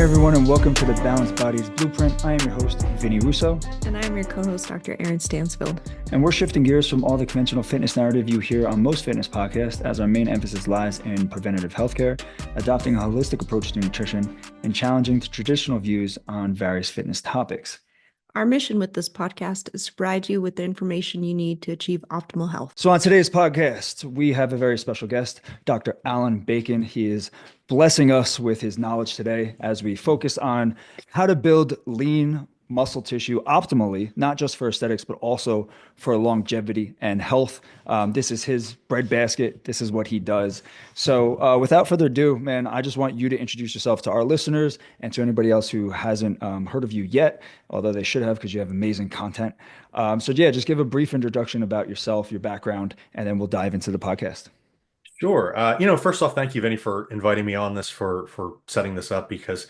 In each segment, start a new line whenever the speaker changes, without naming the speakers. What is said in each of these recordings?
Hey everyone, and welcome to the Balanced Bodies Blueprint. I am your host, Vinny Russo.
And I'm your co-host, Dr. Erin Stansfield.
And we're shifting gears from all the conventional fitness narrative you hear on most fitness podcasts, as our main emphasis lies in preventative healthcare, adopting a holistic approach to nutrition, and challenging the traditional views on various fitness topics.
Our mission with this podcast is to provide you with the information you need to achieve optimal health.
So on today's podcast, we have a very special guest, Dr. Allan Bacon. He is blessing us with his knowledge today as we focus on how to build lean muscle tissue optimally, not just for aesthetics, but also for longevity and health. This is his breadbasket. This is what he does. So without further ado, man, I just want you to introduce yourself to our listeners and to anybody else who hasn't heard of you yet, although they should have because you have amazing content. So yeah, just give a brief introduction about yourself, your background, and then we'll dive into the podcast.
Sure. First off, thank you, Vinny, for inviting me on this, for setting this up, because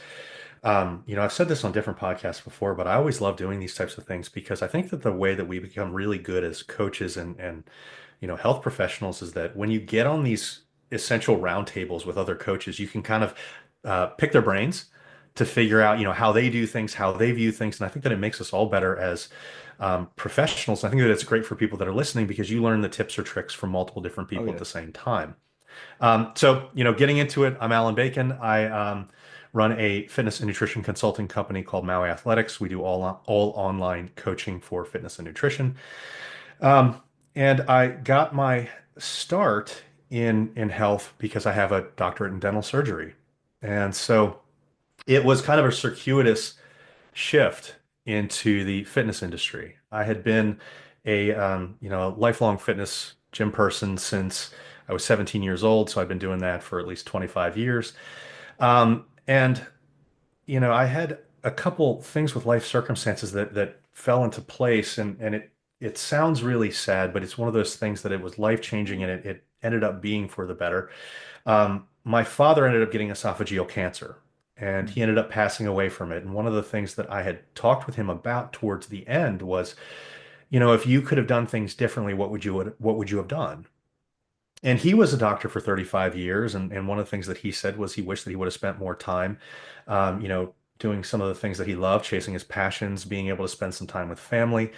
I've said this on different podcasts before, but I always love doing these types of things because I think that the way that we become really good as coaches and health professionals is that when you get on these essential roundtables with other coaches, you can kind of pick their brains to figure out, how they do things, how they view things. And I think that it makes us all better as professionals. I think that it's great for people that are listening because you learn the tips or tricks from multiple different people at the same time. Getting into it, I'm Allan Bacon. I run a fitness and nutrition consulting company called Maui Athletics. We do all online coaching for fitness and nutrition. And I got my start in health because I have a doctorate in dental surgery. And so it was kind of a circuitous shift into the fitness industry. I had been a lifelong fitness gym person since I was 17 years old. So I've been doing that for at least 25 years. I had a couple things with life circumstances that fell into place, and it sounds really sad, but it's one of those things that it was life changing, and it ended up being for the better. My father ended up getting esophageal cancer, and he ended up passing away from it. And one of the things that I had talked with him about towards the end was, if you could have done things differently, what would you have done? And he was a doctor for 35 years. And one of the things that he said was he wished that he would have spent more time, doing some of the things that he loved, chasing his passions, being able to spend some time with family.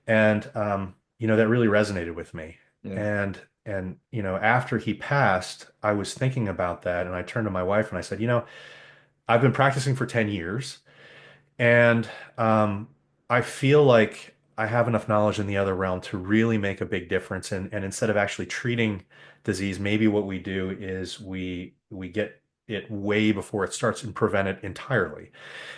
And, that really resonated with me. Yeah. And after he passed, I was thinking about that. And I turned to my wife and I said, I've been practicing for 10 years. And I feel like I have enough knowledge in the other realm to really make a big difference. And instead of actually treating disease, maybe what we do is we get it way before it starts and prevent it entirely.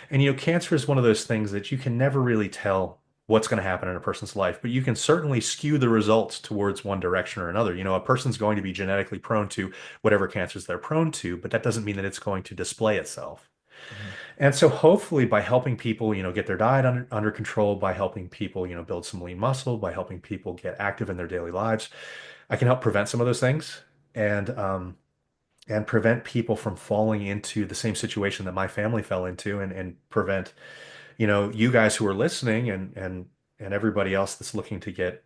And cancer is one of those things that you can never really tell what's going to happen in a person's life, but you can certainly skew the results towards one direction or another. A person's going to be genetically prone to whatever cancers they're prone to, but that doesn't mean that it's going to display itself. And so hopefully by helping people, get their diet under control, by helping people, build some lean muscle, by helping people get active in their daily lives, I can help prevent some of those things and prevent people from falling into the same situation that my family fell into and prevent, you guys who are listening and everybody else that's looking to get,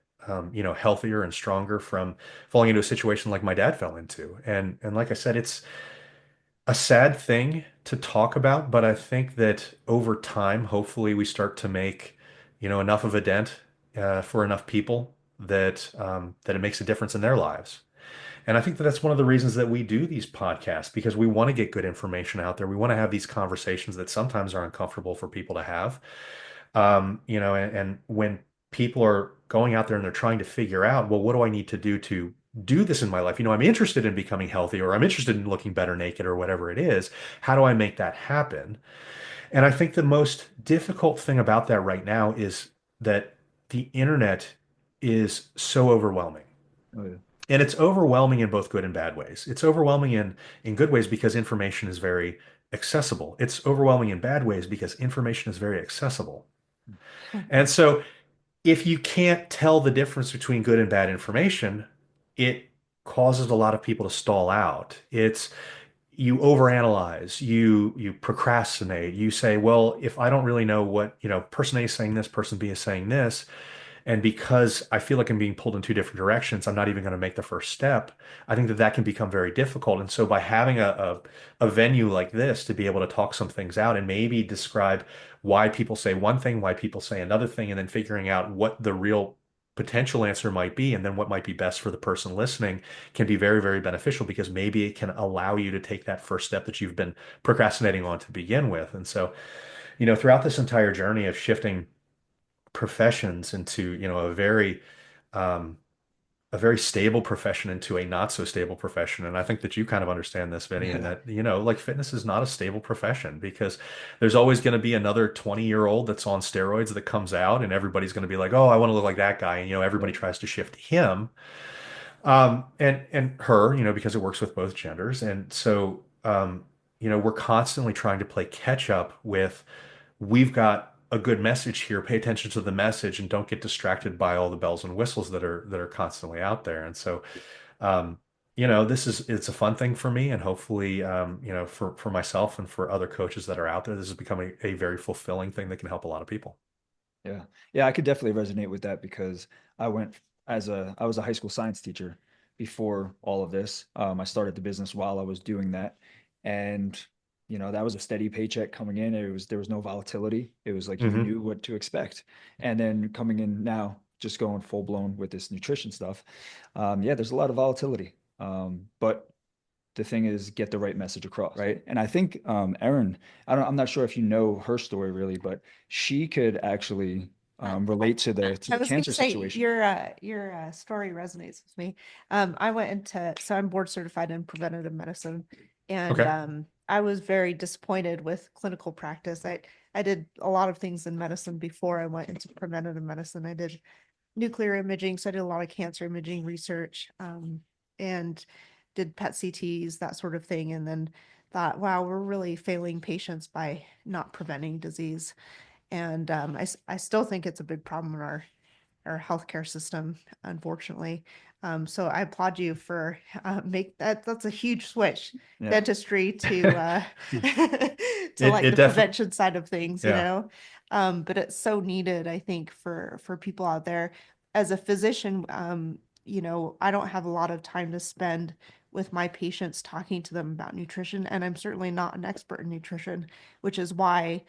healthier and stronger from falling into a situation like my dad fell into. And like I said, it's a sad thing to talk about, but I think that over time, hopefully we start to make, enough of a dent for enough people that it makes a difference in their lives. And I think that that's one of the reasons that we do these podcasts, because we want to get good information out there. We want to have these conversations that sometimes are uncomfortable for people to have. And when people are going out there and they're trying to figure out, well, what do I need to do this in my life? I'm interested in becoming healthy, or I'm interested in looking better naked, or whatever it is. How do I make that happen? And I think the most difficult thing about that right now is that the internet is so overwhelming.
Oh, yeah.
And it's overwhelming in both good and bad ways. It's overwhelming in good ways because information is very accessible. It's overwhelming in bad ways because information is very accessible. And so if you can't tell the difference between good and bad information, it causes a lot of people to stall out. You overanalyze, you procrastinate, you say, well, if I don't really know what, person A is saying this, person B is saying this, And because I feel like I'm being pulled in two different directions, I'm not even going to make the first step. I think that that can become very difficult. And so by having a venue like this to be able to talk some things out and maybe describe why people say one thing, why people say another thing, and then figuring out what the real potential answer might be, and then what might be best for the person listening can be very, very beneficial because maybe it can allow you to take that first step that you've been procrastinating on to begin with. And so, throughout this entire journey of shifting professions into, um, a very stable profession into a not so stable profession. And I think that you kind of understand this, Vinny, and
Yeah.
that, like fitness is not a stable profession because there's always going to be another 20-year-old that's on steroids that comes out and everybody's going to be like, oh, I want to look like that guy. And, everybody tries to shift to him. And her, because it works with both genders. And so, we're constantly trying to play catch up with, we've got a good message here. Pay attention to the message and don't get distracted by all the bells and whistles that are constantly out there. And so, um, it's a fun thing for me, and hopefully, for myself and for other coaches that are out there, this is becoming a very fulfilling thing that can help a lot of people.
Yeah. Yeah, I could definitely resonate with that because I was a high school science teacher before all of this. I started the business while I was doing that. And, that was a steady paycheck coming in. There was no volatility. It was like you
Hmm.
knew what to expect. And then coming in now, just going full blown with this nutrition stuff. Yeah, there's a lot of volatility. But the thing is get the right message across, right? And I think Erin, I'm not sure if you know her story really, but she could actually relate to
I
the
was going
cancer
to say
situation.
your story resonates with me. I went into so I'm board certified in preventative medicine, and
Okay.
I was very disappointed with clinical practice. I did a lot of things in medicine before I went into preventative medicine. I did nuclear imaging, so I did a lot of cancer imaging research, and did PET CTs, that sort of thing, and then thought, wow, we're really failing patients by not preventing disease. And I still think it's a big problem in our healthcare system, unfortunately. So I applaud you for make that. That's a huge switch,
Yeah.
dentistry to to
It
like
it
the
definitely,
prevention side of things, you
yeah.
know. But it's so needed, I think, for people out there. As a physician, I don't have a lot of time to spend with my patients talking to them about nutrition, and I'm certainly not an expert in nutrition, which is why,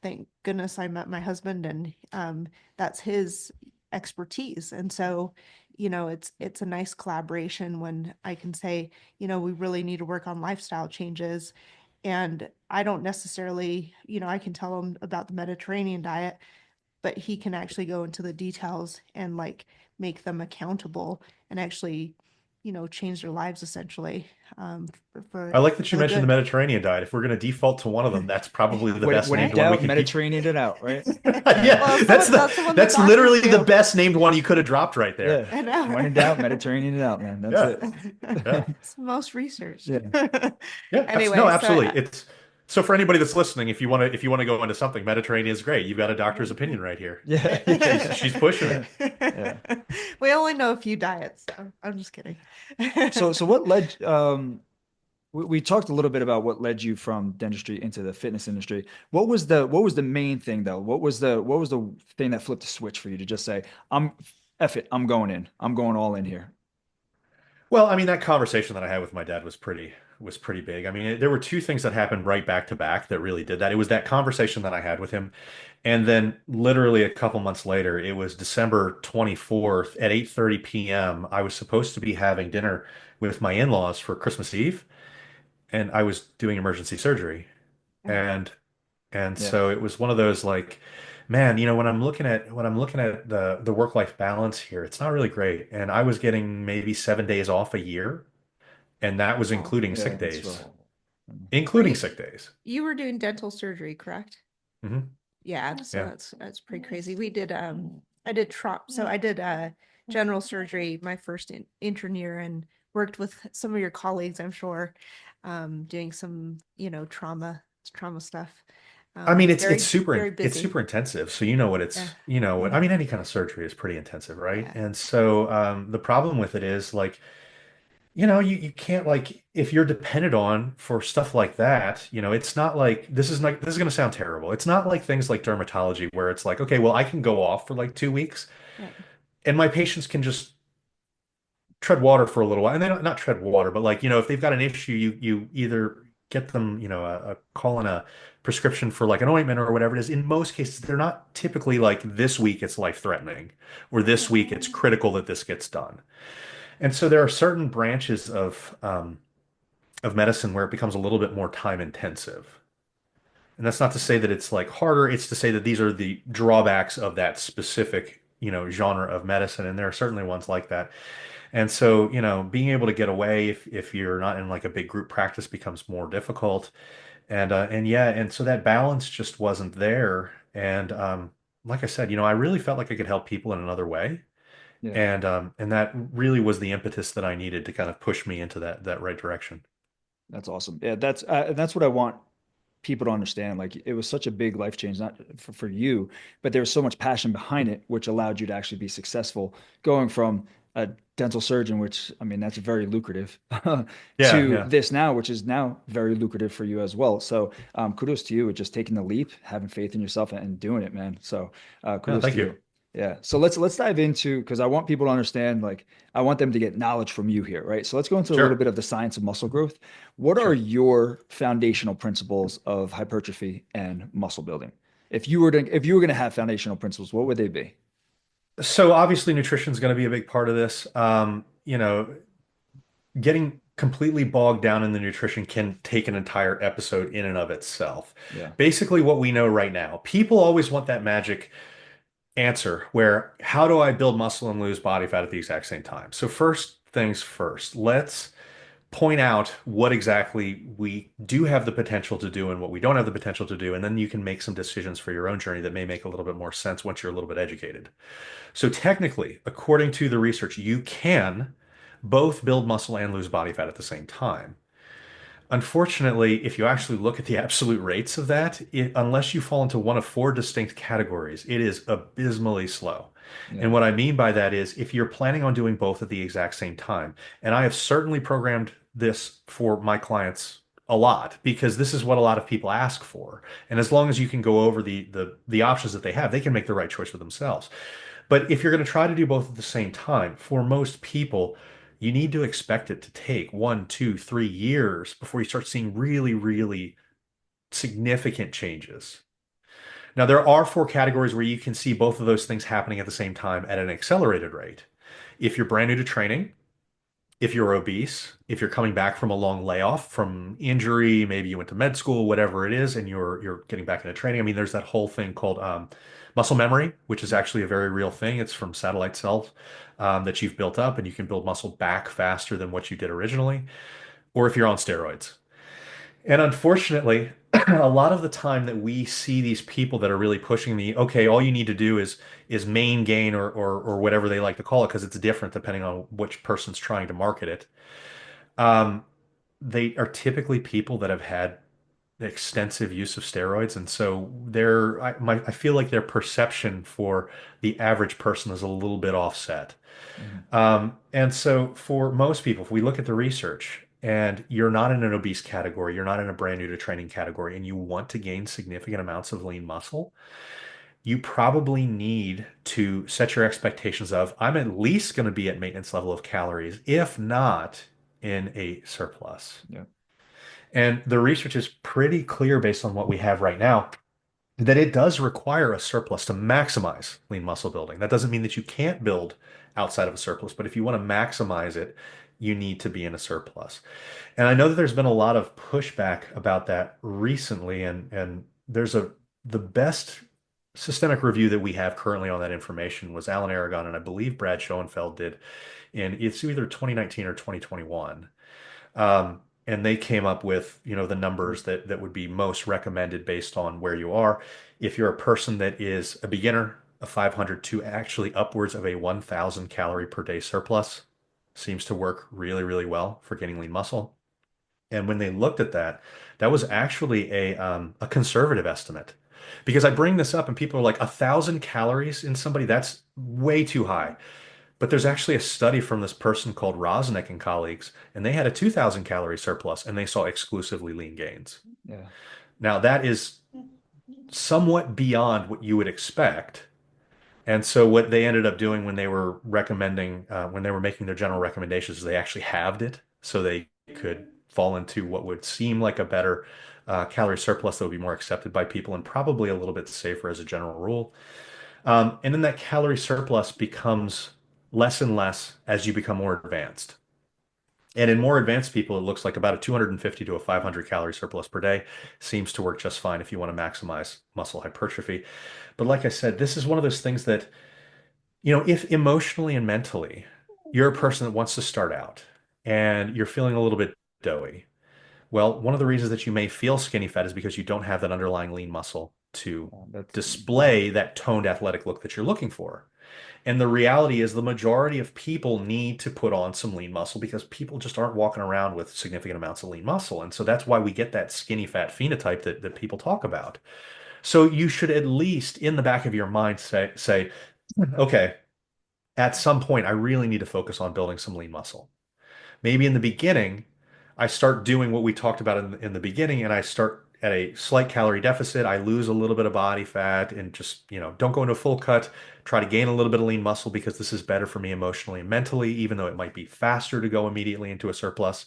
thank goodness I met my husband, and that's his expertise. And so, it's a nice collaboration when I can say, we really need to work on lifestyle changes. And I don't necessarily, I can tell him about the Mediterranean diet, but he can actually go into the details and like make them accountable and actually, change their lives essentially,
I like that
for
you
the
mentioned the
good.
Mediterranean diet. If we're going to default to one of them, that's probably the best
When in
named one we
doubt,
could keep.
Mediterranean it out, right? Yeah.
Yeah,
Well,
that's
that's the
the
one the
that's
doctors
literally the
do.
best named one you could have dropped right there.
Yeah.
I know,
When in doubt,
right?
Mediterranean it out, man. That's
Yeah,
it.
yeah,
It's the most researched.
Yeah.
yeah. No,
Anyway, so
absolutely. It's so for anybody that's listening, if you want to go into something, Mediterranean is great. You've got a doctor's opinion right here.
Yeah.
She's pushing
Yeah.
it.
Yeah.
we only know a few diets, so I'm just kidding.
So what led we talked a little bit about what led you from dentistry into the fitness industry. What was the main thing though? What was the thing that flipped the switch for you to just say, I'm F it, I'm going in. I'm going all in here.
Well, I mean, that conversation that I had with my dad was pretty big. I mean, there were two things that happened right back to back that really did that. It was that conversation that I had with him, and then literally a couple months later, it was December 24th at 8:30 p.m. I was supposed to be having dinner with my in-laws for Christmas Eve, and I was doing emergency surgery. And and
Yeah.
so it was one of those like, man, when I'm looking at the work-life balance here, it's not really great. And I was getting maybe 7 days off a year, and that was
Oh,
including
Yeah,
sick
that's
days.
rough.
were
Including
you
sick days.
you were doing dental surgery, correct?
Hmm.
Yeah, so
Yeah.
that's pretty crazy. We did I did I did general surgery my first intern year, and worked with some of your colleagues, I'm sure, doing some, trauma stuff.
I mean, it's
Very
it's
busy.
super intensive. So you know what
Yeah.
I mean, any kind of surgery is pretty intensive, right?
Yeah.
And so the problem with it is like you can't like if you're dependent on for stuff like that, it's not like this is going to sound terrible. It's not like things like dermatology where it's like, okay, well, I can go off for like 2 weeks
Right.
and my patients can just tread water for a little while. And they don't not tread water, but like, if they've got an issue, you either get them, a call in a prescription for like an ointment or whatever it is. In most cases, they're not typically like this week it's life-threatening or this week it's
Oh,
critical that this gets done. And so there are certain branches of medicine where it becomes a little bit more time intensive. And that's not to say that it's like harder, it's to say that these are the drawbacks of that specific, genre of medicine. And there are certainly ones like that. And so, being able to get away if you're not in like a big group practice becomes more difficult. And yeah, and so that balance just wasn't there. And like I said, I really felt like I could help people in another way.
Yeah,
And that really was the impetus that I needed to kind of push me into that right direction.
that's awesome. Yeah, that's what I want people to understand. Like it was such a big life change, not for you, but there was so much passion behind it, which allowed you to actually be successful going from a dental surgeon, which I mean, that's very lucrative,
Yeah,
to
yeah.
this now, which is now very lucrative for you as well. So kudos to you with just taking the leap, having faith in yourself and doing it, man. So
No,
kudos
thank
to
you.
you. Yeah. So let's dive into because I want people to understand, like I want them to get knowledge from you here, right? So let's go into a little
Sure,
bit of the science of muscle growth. What are
sure.
your foundational principles of hypertrophy and muscle building? If you were to have foundational principles, what would they be?
So obviously nutrition is going to be a big part of this. Getting completely bogged down in the nutrition can take an entire episode in and of itself.
Yeah.
Basically, what we know right now, people always want that magic answer where how do I build muscle and lose body fat at the exact same time? So first things first, let's point out what exactly we do have the potential to do and what we don't have the potential to do, and then you can make some decisions for your own journey that may make a little bit more sense once you're a little bit educated. So technically, according to the research, you can both build muscle and lose body fat at the same time. Unfortunately, if you actually look at the absolute rates of that, unless you fall into one of four distinct categories, it is abysmally slow.
Yeah.
And what I mean by that is if you're planning on doing both at the exact same time, and I have certainly programmed this for my clients a lot because this is what a lot of people ask for. And as long as you can go over the options that they have, they can make the right choice for themselves. But if you're going to try to do both at the same time, for most people, you need to expect it to take 1, 2, 3 years before you start seeing really, really significant changes. Now, there are four categories where you can see both of those things happening at the same time at an accelerated rate. If you're brand new to training, if you're obese, if you're coming back from a long layoff from injury, maybe you went to med school, whatever it is, and you're getting back into training. I mean, there's that whole thing called muscle memory, which is actually a very real thing. It's from satellite cells that you've built up, and you can build muscle back faster than what you did originally. Or if you're on steroids. And unfortunately, a lot of the time that we see these people that are really pushing the, okay, all you need to do is main gain or whatever they like to call it, because it's different depending on which person's trying to market it. Um, they are typically people that have had extensive use of steroids, and so I feel like their perception for the average person is a little bit offset.
Mhm.
And so for most people, if we look at the research and you're not in an obese category, you're not in a brand new to training category, and you want to gain significant amounts of lean muscle, you probably need to set your expectations of, I'm at least going to be at maintenance level of calories, if not in a surplus.
Yeah.
And the research is pretty clear based on what we have right now that it does require a surplus to maximize lean muscle building. That doesn't mean that you can't build outside of a surplus, but if you want to maximize it, you need to be in a surplus. And I know that there's been a lot of pushback about that recently, and there's the best systemic review that we have currently on that information was Alan Aragon, and I believe Brad Schoenfeld did in it's either 2019 or 2021. And they came up with, the numbers that would be most recommended based on where you are. If you're a person that is a beginner, a 500 to actually upwards of a 1,000 calorie per day surplus seems to work really, really well for gaining lean muscle. And when they looked at that, that was actually a conservative estimate. Because I bring this up and people are like, 1,000 calories in somebody, that's way too high. But there's actually a study from this person called Rosnick and colleagues, and they had a 2,000 calorie surplus and they saw exclusively lean gains.
Yeah.
Now, that is somewhat beyond what you would expect. And so, what they ended up doing when they were recommending, when they were making their general recommendations, is they actually halved it so they could fall into what would seem like a better calorie surplus that would be more accepted by people and probably a little bit safer as a general rule. And then that calorie surplus becomes less and less as you become more advanced. And in more advanced people, it looks like about a 250 to a 500 calorie surplus per day seems to work just fine if you want to maximize muscle hypertrophy. But like I said, this is one of those things that, if emotionally and mentally you're a person that wants to start out and you're feeling a little bit doughy, well, one of the reasons that you may feel skinny fat is because you don't have that underlying lean muscle to
That's
display that toned athletic look that you're looking for. And the reality is the majority of people need to put on some lean muscle because people just aren't walking around with significant amounts of lean muscle. And so that's why we get that skinny fat phenotype that people talk about. So you should at least in the back of your mind say, okay, at some point I really need to focus on building some lean muscle. Maybe in the beginning, I start doing what we talked about in the beginning, and I start at a slight calorie deficit. I lose a little bit of body fat and just, don't go into a full cut. Try to gain a little bit of lean muscle because this is better for me emotionally and mentally, even though it might be faster to go immediately into a surplus.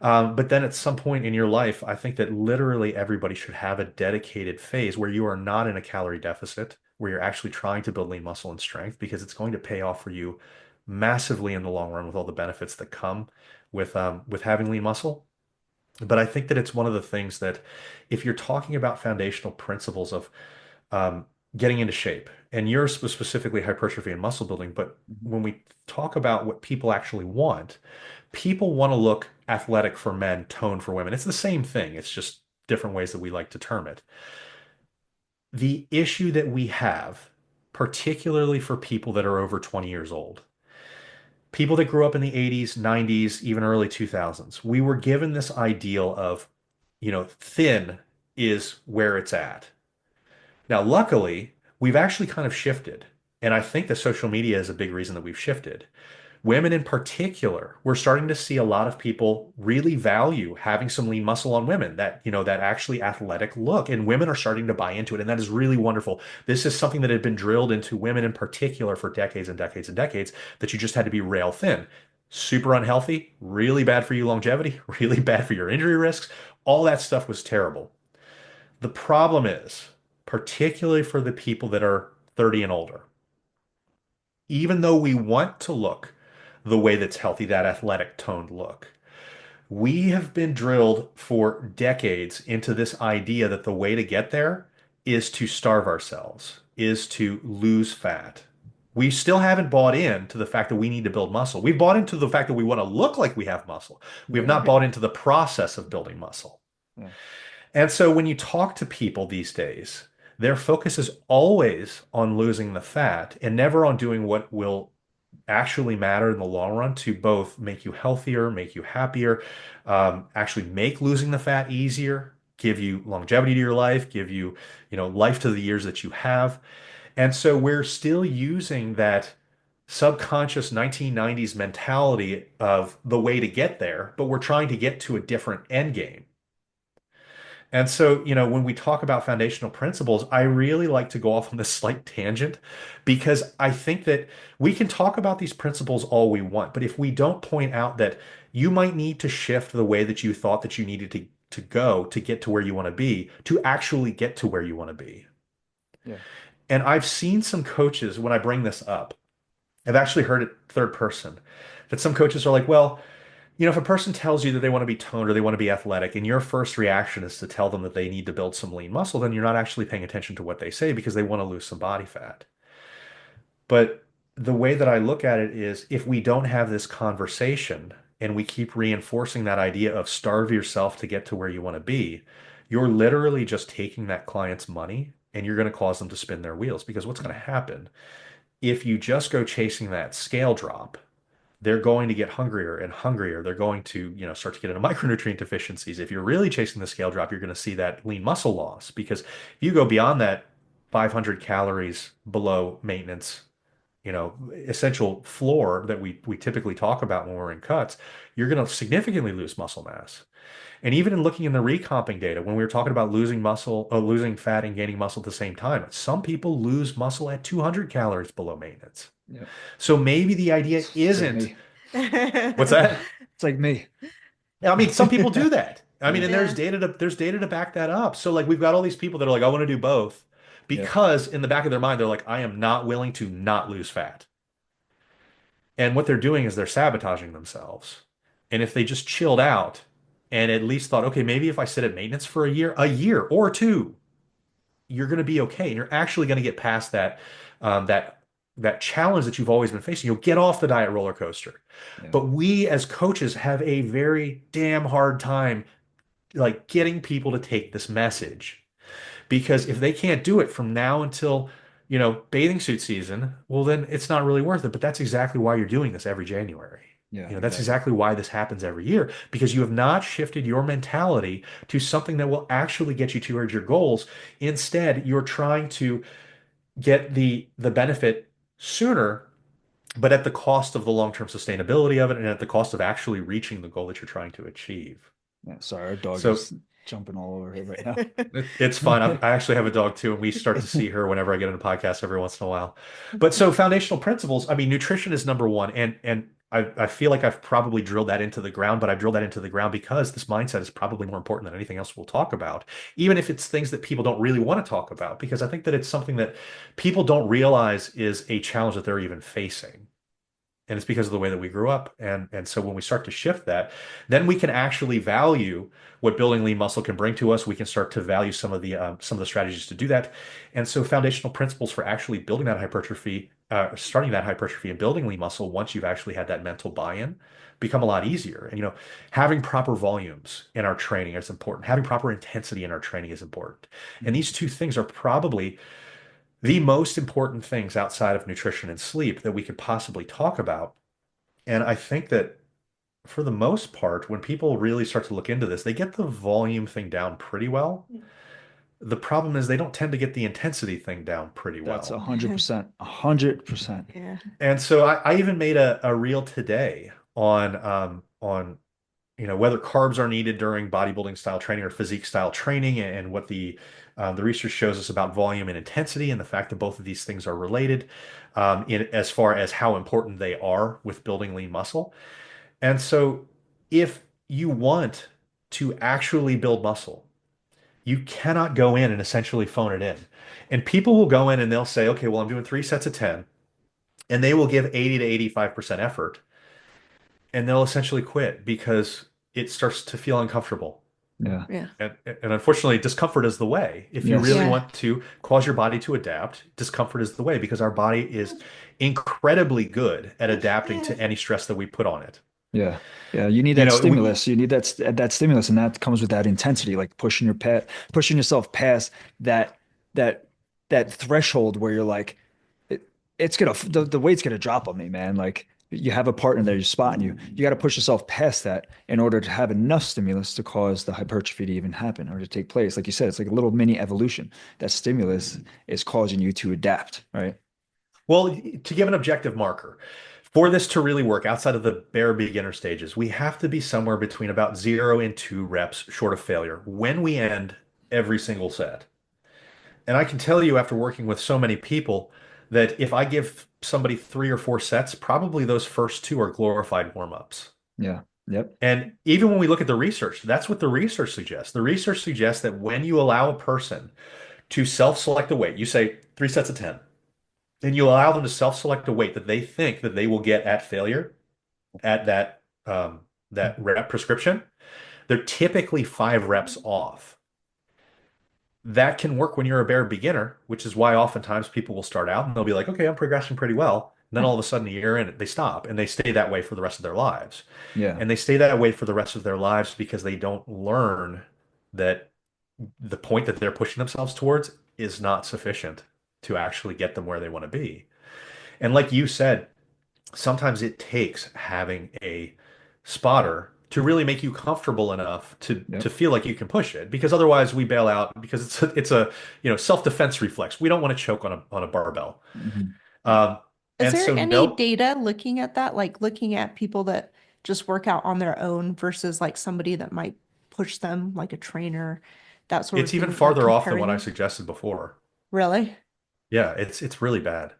But then at some point in your life, I think that literally everybody should have a dedicated phase where you are not in a calorie deficit, where you're actually trying to build lean muscle and strength because it's going to pay off for you massively in the long run with all the benefits that come with having lean muscle. But I think that it's one of the things that if you're talking about foundational principles of um, getting into shape, and you're specifically hypertrophy and muscle building, but
Mhm.
when we talk about what people actually want, people want to look athletic for men, toned for women. It's the same thing. It's just different ways that we like to term it. The issue that we have, particularly for people that are over 20 years old, people that grew up in the 80s, 90s, even early 2000s, we were given this ideal of, thin is where it's at. Now, luckily, we've actually kind of shifted. And I think that social media is a big reason that we've shifted. Women in particular, we're starting to see a lot of people really value having some lean muscle on women, that actually athletic look. And women are starting to buy into it. And that is really wonderful. This is something that had been drilled into women in particular for decades and decades and decades, that you just had to be rail thin. Super unhealthy, really bad for your longevity, really bad for your injury risks. All that stuff was terrible. The problem is, particularly for the people that are 30 and older, even though we want to look the way that's healthy, that athletic toned look, we have been drilled for decades into this idea that the way to get there is to starve ourselves, is to lose fat. We still haven't bought into the fact that we need to build muscle. We've bought into the fact that we want to look like we have muscle. We have
Yeah.
not bought into the process of building muscle.
Yeah.
And so when you talk to people these days, their focus is always on losing the fat and never on doing what will actually matter in the long run to both make you healthier, make you happier, actually make losing the fat easier, give you longevity to your life, give you, life to the years that you have. And so we're still using that subconscious 1990s mentality of the way to get there, but we're trying to get to a different end game. And so, when we talk about foundational principles, I really like to go off on this slight tangent because I think that we can talk about these principles all we want, but if we don't point out that you might need to shift the way that you thought that you needed to go to get to where you want to be, to actually get to where you want to be.
Yeah.
And I've seen some coaches, when I bring this up, I've actually heard it third person, that some coaches are like, well, if a person tells you that they want to be toned or they want to be athletic, and your first reaction is to tell them that they need to build some lean muscle, then you're not actually paying attention to what they say because they want to lose some body fat. But the way that I look at it is if we don't have this conversation and we keep reinforcing that idea of starve yourself to get to where you want to be, you're literally just taking that client's money and you're going to cause them to spin their wheels because what's going to happen if you just go chasing that scale drop, they're going to get hungrier and hungrier. They're going to, start to get into micronutrient deficiencies. If you're really chasing the scale drop, you're going to see that lean muscle loss because if you go beyond that 500 calories below maintenance, essential floor that we typically talk about when we're in cuts, you're going to significantly lose muscle mass. And even in looking in the recomping data, when we were talking about losing muscle, losing fat and gaining muscle at the same time, some people lose muscle at 200 calories below maintenance.
Yeah.
So maybe the idea
It's like
isn't,
me.
what's that?
It's like me.
I mean, some people do that. I mean,
Yeah.
and
Yeah.
there's data to back that up. So like we've got all these people that are like, I want to do both
Yeah.
because in the back of their mind, they're like, I am not willing to not lose fat. And what they're doing is they're sabotaging themselves. And if they just chilled out and at least thought, okay, maybe if I sit at maintenance for a year or two, you're going to be okay. And you're actually going to get past that challenge that you've always been facing. You'll get off the diet roller coaster.
Yeah.
But we as coaches have a very damn hard time like getting people to take this message. Because if they can't do it from now until, bathing suit season, well, then it's not really worth it. But that's exactly why you're doing this every January.
Yeah,
That's
exactly.
exactly why this happens every year, because you have not shifted your mentality to something that will actually get you towards your goals. Instead, you're trying to get the benefit sooner, but at the cost of the long-term sustainability of it and at the cost of actually reaching the goal that you're trying to achieve.
Yeah, sorry, our dog
So
is jumping all over here right now.
it's fun. I actually have a dog too, and we start to see her whenever I get in a podcast every once in a while. But so foundational principles, I mean, nutrition is number one, and I feel like I've probably drilled that into the ground, but I've drilled that into the ground because this mindset is probably more important than anything else we'll talk about, even if it's things that people don't really want to talk about, because I think that it's something that people don't realize is a challenge that they're even facing. And it's because of the way that we grew up. And so when we start to shift that, then we can actually value what building lean muscle can bring to us. We can start to value some of the strategies to do that. And so foundational principles for actually building that hypertrophy, starting that hypertrophy and building lean muscle once you've actually had that mental buy-in become a lot easier. And having proper volumes in our training is important. Having proper intensity in our training is important. And these two things are probably the most important things outside of nutrition and sleep that we could possibly talk about. And I think that for the most part, when people really start to look into this, they get the volume thing down pretty well. The problem is they don't tend to get the intensity thing down pretty
That's
well.
100%, 100%.
Yeah.
And so I even made a reel today on whether carbs are needed during bodybuilding style training or physique style training, and what the research shows us about volume and intensity, and the fact that both of these things are related, in as far as how important they are with building lean muscle. And so if you want to actually build muscle, you cannot go in and essentially phone it in. And people will go in and they'll say, okay, well, I'm doing 3 sets of 10, and they will give 80 to 85% effort, and they'll essentially quit because it starts to feel uncomfortable.
Yeah.
Yeah.
And unfortunately, discomfort is the way. If you
Yes.
really
Yeah.
want to cause your body to adapt, discomfort is the way, because our body is incredibly good at adapting to any stress that we put on it.
Yeah. Yeah. You need
You
that
know, we,
stimulus. You need that stimulus, and that comes with that intensity, like pushing yourself past that that that threshold where you're like, it's gonna the weight's gonna drop on me, man. Like you have a partner there, you're spotting you. You got to push yourself past that in order to have enough stimulus to cause the hypertrophy to even happen or to take place. Like you said, it's like a little mini evolution. That stimulus is causing you to adapt, right?
well, to give an objective marker, for this to really work outside of the bare beginner stages, we have to be somewhere between about 0 and 2 reps short of failure when we end every single set. And I can tell you after working with so many people that if I give somebody 3 or 4 sets, probably those first two are glorified warm-ups.
Yeah. Yep.
And even when we look at the research, that's what the research suggests. The research suggests that when you allow a person to self-select a weight, you say 3 sets of 10, and you allow them to self-select a weight that they think that they will get at failure at that rep prescription, they're typically 5 reps off. That can work when you're a bare beginner, which is why oftentimes people will start out and they'll be like, okay, I'm progressing pretty well. And then all of a sudden, a year in, they stop and they stay that way for the rest of their lives.
Yeah.
And they stay that way for the rest of their lives because they don't learn that the point that they're pushing themselves towards is not sufficient to actually get them where they want to be. And like you said, sometimes it takes having a spotter to really make you comfortable enough to
Yep.
to feel like you can push it, because otherwise we bail out because it's a self-defense reflex. We don't want to choke on a barbell.
Mhm.
Um,
Is
And
there
so
any
no,
data looking at that, like looking at people that just work out on their own versus like somebody that might push them, like a trainer, that sort of
it's even
thing, like
farther off than
comparing
what I
them?
suggested before.
Really?
Yeah, it's really bad.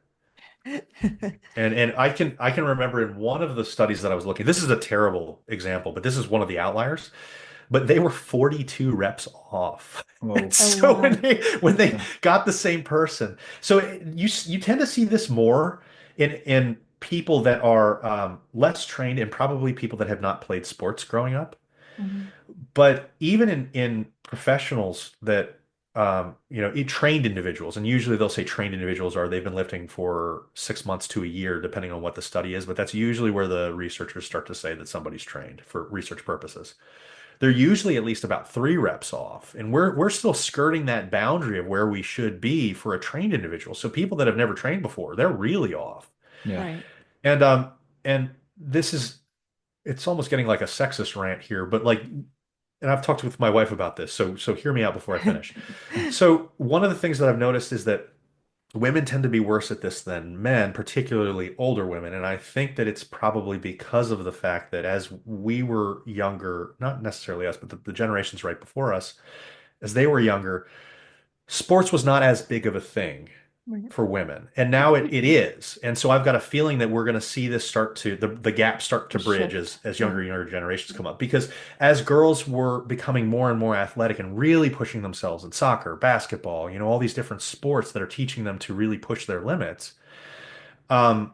And I can remember in one of the studies that I was looking, this is a terrible example, but this is one of the outliers, but they were 42 reps off. And
Whoa.
Oh,
so
wow.
when they
Yeah.
got the same person, so you tend to see this more in people that are less trained and probably people that have not played sports growing up.
Mhm.
But even in professionals that trained individuals, and usually they'll say trained individuals are they've been lifting for 6 months to a year, depending on what the study is. But that's usually where the researchers start to say that somebody's trained for research purposes. They're usually at least about 3 reps off, and we're still skirting that boundary of where we should be for a trained individual. So people that have never trained before, they're really off.
Yeah.
Right.
And this is it's almost getting like a sexist rant here, but like, and I've talked with my wife about this, so hear me out before I finish. So one of the things that I've noticed is that women tend to be worse at this than men, particularly older women, and I think that it's probably because of the fact that as we were younger, not necessarily us, but the generations right before us, as they were younger, sports was not as big of a thing
Right.
for women. And now it is. And so I've got a feeling that we're going to see this start to the gap start to bridge
Shift.
as
Yeah.
younger generations come up. Because as girls were becoming more and more athletic and really pushing themselves in soccer, basketball, all these different sports that are teaching them to really push their limits, um,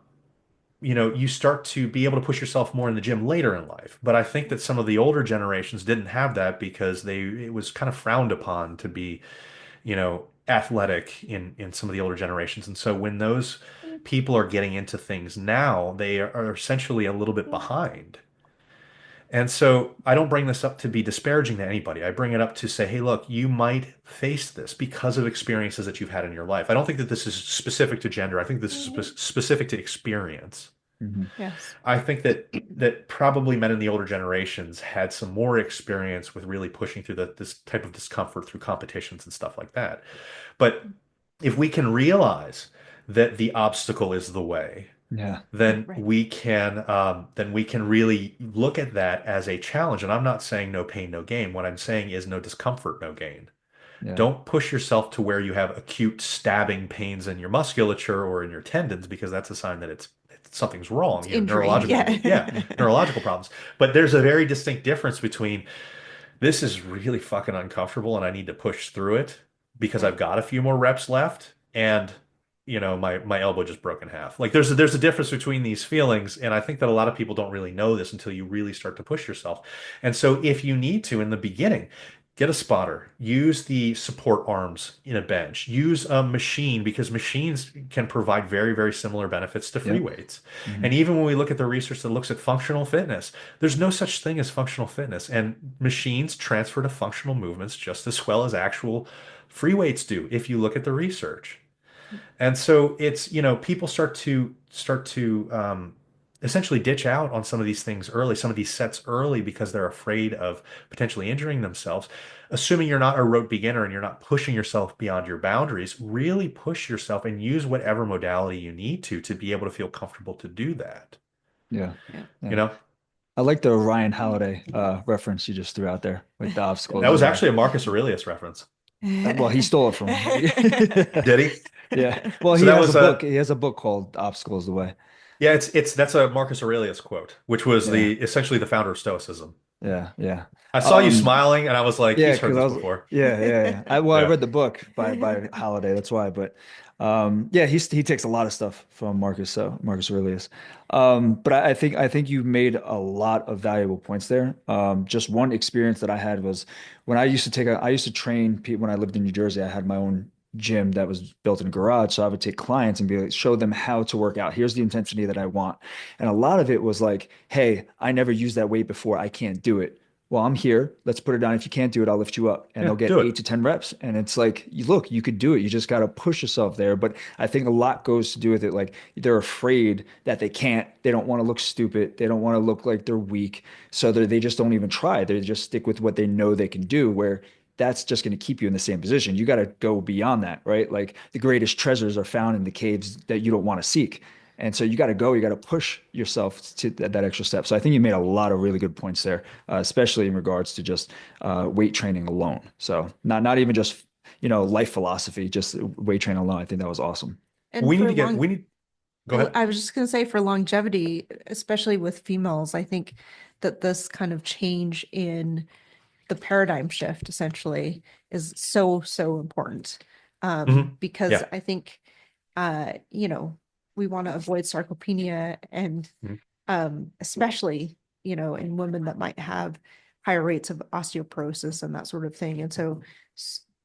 you start to be able to push yourself more in the gym later in life. But I think that some of the older generations didn't have that because it was kind of frowned upon to be athletic in some of the older generations. And so when those people are getting into things now, they are essentially a little bit behind. And so I don't bring this up to be disparaging to anybody. I bring it up to say, hey, look, you might face this because of experiences that you've had in your life. I don't think that this is specific to gender. I think this is specific to experience.
Mhm.
Yes.
I think that probably men in the older generations had some more experience with really pushing through this type of discomfort through competitions and stuff like that. But if we can realize that the obstacle is the way,
Yeah.
Right.
then we can really look at that as a challenge. And I'm not saying no pain, no gain. What I'm saying is no discomfort, no gain.
Yeah.
Don't push yourself to where you have acute stabbing pains in your musculature or in your tendons because that's a sign that something's wrong.
It's injury.
Yeah,
Yeah.
neurological problems. But there's a very distinct difference between this is really fucking uncomfortable and I need to push through it because I've
Right.
got a few more reps left and my elbow just broke in half. Like there's a difference between these feelings and I think that a lot of people don't really know this until you really start to push yourself. And so if you need to in the beginning, get a spotter, use the support arms in a bench, use a machine because machines can provide very, very similar benefits to free
Yep.
weights. And
Mhm.
even when we look at the research that looks at functional fitness, there's no such thing as functional fitness. And machines transfer to functional movements just as well as actual free weights do if you look at the research. And so people start to essentially ditch out on some of these things early, some of these sets early because they're afraid of potentially injuring themselves. Assuming you're not a rote beginner and you're not pushing yourself beyond your boundaries, really push yourself and use whatever modality you need to be able to feel comfortable to do that.
Yeah.
Yeah.
You
Yeah.
know,
I like the Ryan Holiday reference you just threw out there with the
that
obstacles
was
as well.
actually a Marcus Aurelius reference.
Well, he stole it from him.
Did he?
Yeah. Well,
So
he
that
has a
was
book. He has a book called Obstacles the Way.
yeah, it's that's a Marcus Aurelius quote, which was
Yeah.
the essentially the founder of Stoicism.
Yeah. Yeah.
I saw you
Um,
smiling and I was like,
Yeah,
he's heard
because I
this
was
before.
yeah. I
Yeah.
read the book by Holiday, that's why. But yeah, he takes a lot of stuff from Marcus Aurelius. But I think you made a lot of valuable points there. Just one experience that I had was when I used to train people when I lived in New Jersey. I had my own gym that was built in a garage, so I would take clients and be like, show them how to work out. Here's the intensity that I want, and a lot of it was like, hey, I never used that weight before. I can't do it. Well, I'm here. Let's put it down. If you can't do it, I'll lift you up. And
Yeah,
they'll get
do it.
8 to 10 reps. And it's like, look, you could do it. You just got to push yourself there. But I think a lot goes to do with it. Like they're afraid that they can't. They don't want to look stupid. They don't want to look like they're weak. So they just don't even try. They just stick with what they know they can do, where that's just going to keep you in the same position. You got to go beyond that, right? Like the greatest treasures are found in the caves that you don't want to seek. And so you got to go, you got to push yourself to that extra step. So I think you made a lot of really good points there, especially in regards to just weight training alone. So not even just, life philosophy, just weight training alone. I think that was awesome.
And for long,
go ahead.
I was just going to say for longevity, especially with females, I think that this kind of change in the paradigm shift essentially is so important. Because
Yeah.
I think, we want to avoid sarcopenia and
Mhm.
especially, in women that might have higher rates of osteoporosis and that sort of thing. And so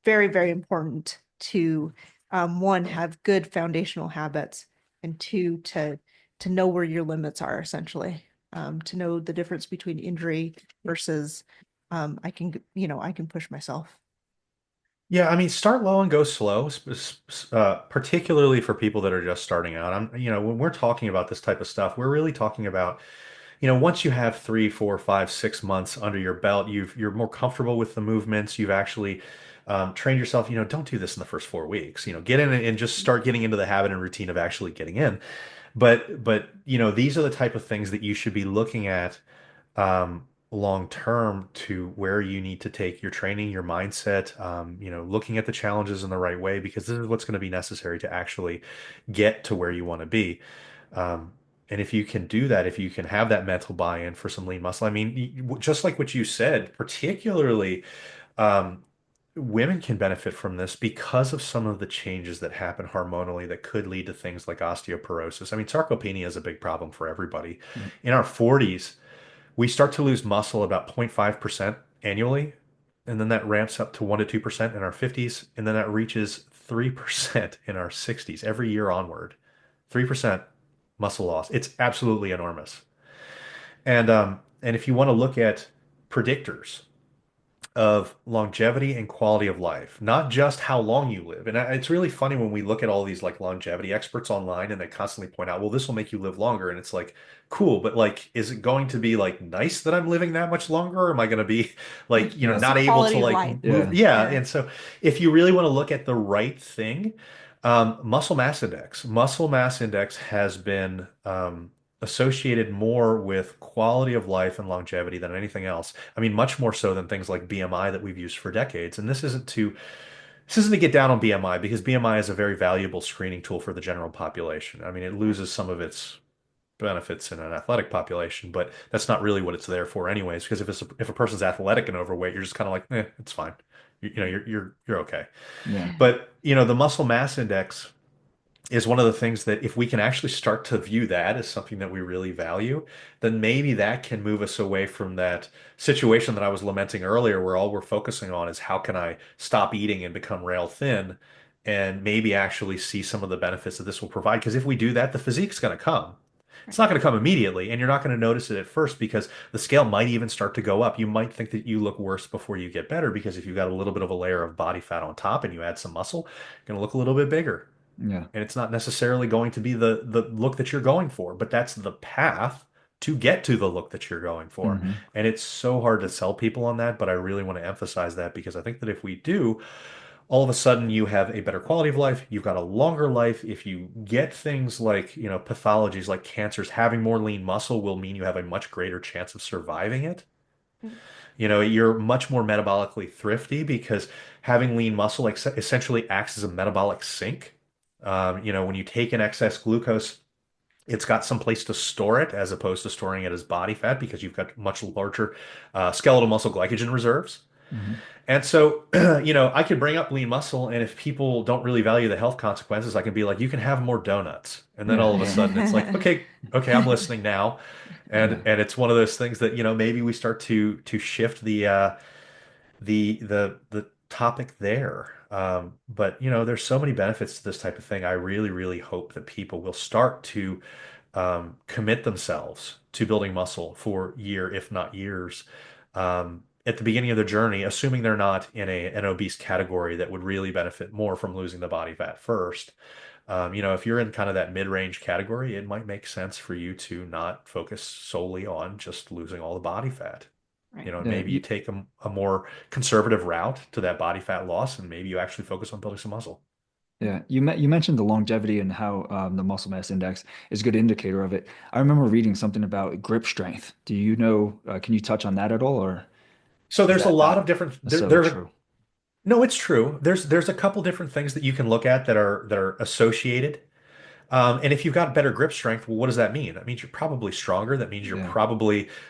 very, very important to one, have good foundational habits, and two, to know where your limits are essentially. To know the difference between injury versus I can push myself.
Yeah, I mean, start low and go slow, particularly for people that are just starting out. When we're talking about this type of stuff, we're really talking about, once you have 3, 4, 5, 6 months under your belt, you're more comfortable with the movements. You've actually trained yourself. Don't do this in the first 4 weeks. Get in and just start getting into the habit and routine of actually getting in. But these are the type of things that you should be looking at long term to where you need to take your training, your mindset, looking at the challenges in the right way, because this is what's going to be necessary to actually get to where you want to be. And if you can do that, if you can have that mental buy-in for some lean muscle, I mean, just like what you said, particularly um, women can benefit from this because of some of the changes that happen hormonally that could lead to things like osteoporosis. I mean, sarcopenia is a big problem for everybody.
Yeah.
In our 40s, we start to lose muscle about 0.5% annually, and then that ramps up to 1 to 2% in our 50s, and then that reaches 3% in our 60s every year onward. 3% muscle loss. It's absolutely enormous. And if you want to look at predictors of longevity and quality of life, not just how long you live. And it's really funny when we look at all these like longevity experts online and they constantly point out, well, this will make you live longer. And it's like, cool, but like, is it going to be like nice that I'm living that much longer? Or am I going to be like,
Yeah.
not able to
Quality of
like
life.
move?
Yeah.
Yeah.
Yeah.
And so if you really want to look at the right thing, muscle mass index has been, associated more with quality of life and longevity than anything else. I mean, much more so than things like BMI that we've used for decades. And this isn't to get down on BMI, because BMI is a very valuable screening tool for the general population. I mean, it loses some of its benefits in an athletic population, but that's not really what it's there for anyways, because if a person's athletic and overweight, you're just kind of like, it's fine. You're okay.
Yeah.
But, the muscle mass index is one of the things that if we can actually start to view that as something that we really value, then maybe that can move us away from that situation that I was lamenting earlier, where all we're focusing on is how can I stop eating and become rail thin, and maybe actually see some of the benefits that this will provide. Because if we do that, the physique's going to come. It's not going to come immediately, and you're not going to notice it at first, because the scale might even start to go up. You might think that you look worse before you get better, because if you've got a little bit of a layer of body fat on top and you add some muscle, you're going to look a little bit bigger,
Yeah.
and it's not necessarily going to be the look that you're going for, but that's the path to get to the look that you're going for.
Hmm.
And it's so hard to sell people on that, but I really want to emphasize that, because I think that if we do, all of a sudden you have a better quality of life, you've got a longer life. If you get things like, pathologies like cancers, having more lean muscle will mean you have a much greater chance of surviving it. You're much more metabolically thrifty, because having lean muscle like essentially acts as a metabolic sink. When you take in excess glucose, it's got some place to store it, as opposed to storing it as body fat, because you've got much larger skeletal muscle glycogen reserves.
Hmm.
And so, I could bring up lean muscle, and if people don't really value the health consequences, I can be like, you can have more donuts. And then
Yeah.
all of a
Yeah.
sudden it's like, okay, I'm listening now. And
Yeah.
and it's one of those things that, maybe we start to shift the topic there. But there's so many benefits to this type of thing. I really, really hope that people will start to commit themselves to building muscle for year, if not years, at the beginning of their journey, assuming they're not in an obese category that would really benefit more from losing the body fat first. If you're in kind of that mid-range category, it might make sense for you to not focus solely on just losing all the body fat.
Right.
And
Yeah.
maybe you take a more conservative route to that body fat loss, and maybe you actually focus on building some muscle.
Yeah, you mentioned the longevity and how the muscle mass index is a good indicator of it. I remember reading something about grip strength. Do you know, can you touch on that at all, or
So
is
there's a
that
lot of
not
different
necessarily
there
true?
no, it's true. There's a couple different things that you can look at that are associated. And if you've got better grip strength, well, what does that mean? That means you're probably stronger. That means
Yeah,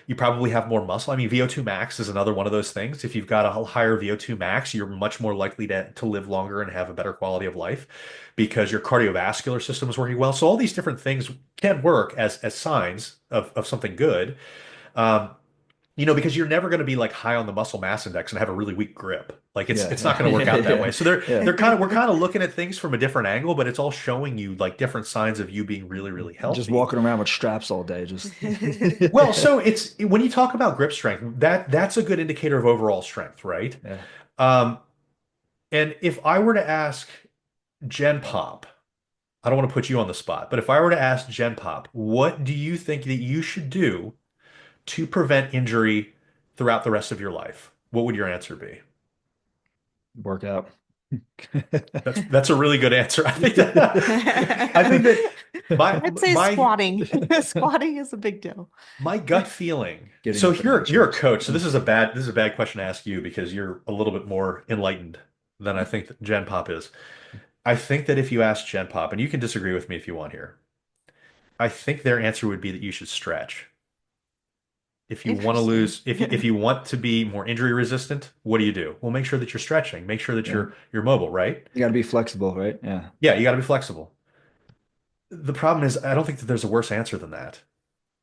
you probably have more muscle. I mean, VO2 max is another one of those things. If you've got a higher VO2 max, you're much more likely to live longer and have a better quality of life because your cardiovascular system is working well. So all these different things can work as signs of something good. Um, because you're never going to be like high on the muscle mass index and have a really weak grip. Like it's not
yeah,
going to work
yeah,
out that way.
yeah,
So
yeah.
we're kind of looking at things from a different angle, but it's all showing you like different signs of you being really, really
Just
healthy.
walking around with straps all day, just
Well, so it's when you talk about grip strength, that's a good indicator of overall strength, right?
yeah,
Um, and if I were to ask Gen Pop, I don't want to put you on the spot, but if I were to ask Gen Pop, what do you think that you should do to prevent injury throughout the rest of your life? What would your answer be?
work out.
That's a really good answer. I think that my
I'd say
my
squatting. Squatting is a big deal.
my gut feeling.
Getting
So
up and out of
you're a
chairs.
coach, so
Yeah.
this is a bad question to ask you because you're a little bit more enlightened than I think that Gen Pop is. I think that if you ask Gen Pop, and you can disagree with me if you want here, I think their answer would be that you should stretch. If you want to
Interesting.
lose, if you want to be more injury resistant, what do? Well, make sure that you're stretching. Make sure that
Yeah.
you're mobile, right?
You got to be flexible, right? Yeah.
Yeah, you got to be flexible. The problem is, I don't think that there's a worse answer than that.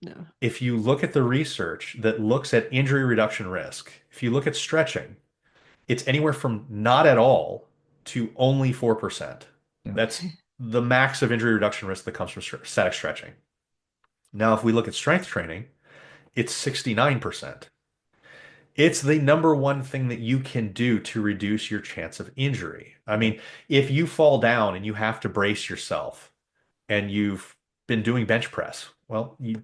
No.
If you look at the research that looks at injury reduction risk, if you look at stretching, it's anywhere from not at all to only 4%.
Yeah.
That's the max of injury reduction risk that comes from static stretching. Now, if we look at strength training, it's 69%. It's the number one thing that you can do to reduce your chance of injury. I
Yeah.
mean, if you fall down and you have to brace yourself and you've been doing bench press, well, you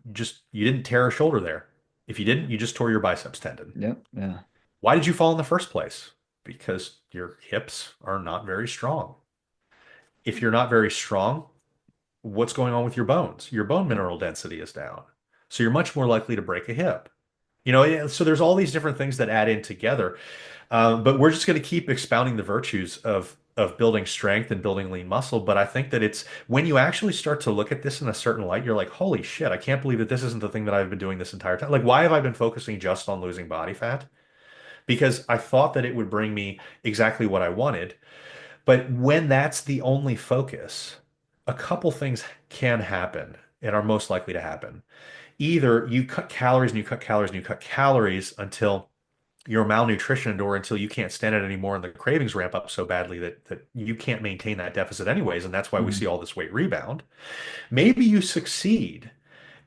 didn't tear a shoulder there. If you didn't, you just tore your biceps tendon.
Yeah. Yeah.
Why did you fall in the first place? Because your hips are not very strong. If you're not very strong, what's going on with your bones? Your bone
Yeah.
mineral density is down. So you're much more likely to break a hip. Yeah, so there's all these different things that add in together. But we're just going to keep expounding the virtues of building strength and building lean muscle. But I think that it's when you actually start to look at this in a certain light, you're like, holy shit, I can't believe that this isn't the thing that I've been doing this entire time. Like, why have I been focusing just on losing body fat? Because I thought that it would bring me exactly what I wanted. But when that's the only focus, a couple things can happen and are most likely to happen. Either you cut calories and you cut calories and you cut calories until you're malnutritioned or until you can't stand it anymore and the cravings ramp up so badly that you can't maintain that deficit anyways. And that's why we see
Mhm.
all this weight rebound. Maybe you succeed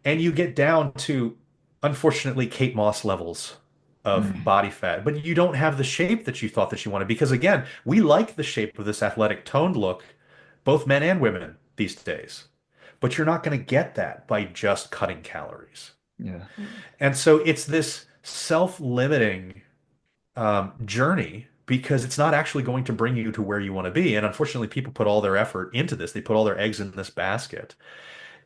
and you get down to, unfortunately, Kate Moss levels of
Mm.
body fat, but you don't have the shape that you thought that you wanted. Because again, we like the shape of this athletic toned look, both men and women these days. But you're not going to get that by just cutting calories.
Yeah.
Mm.
And so it's this self-limiting journey because it's not actually going to bring you to where you want to be. And unfortunately, people put all their effort into this. They put all their eggs in this basket.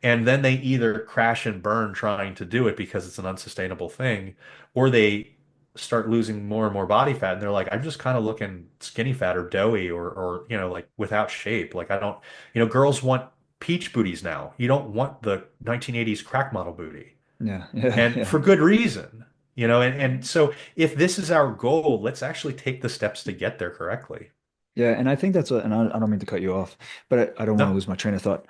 And then they either crash and burn trying to do it because it's an unsustainable thing, or they start losing more and more body fat. And they're like, I'm just kind of looking skinny fat or doughy or, like without shape. Like I don't, girls want peach booties now. You don't want the 1980s crack model booty
Yeah. Yeah.
and
Yeah.
for good reason, and so if this is our goal, let's actually take the steps to get there correctly.
Yeah, and I think and I don't mean to cut you off, but I don't want to
No,
lose my train of thought.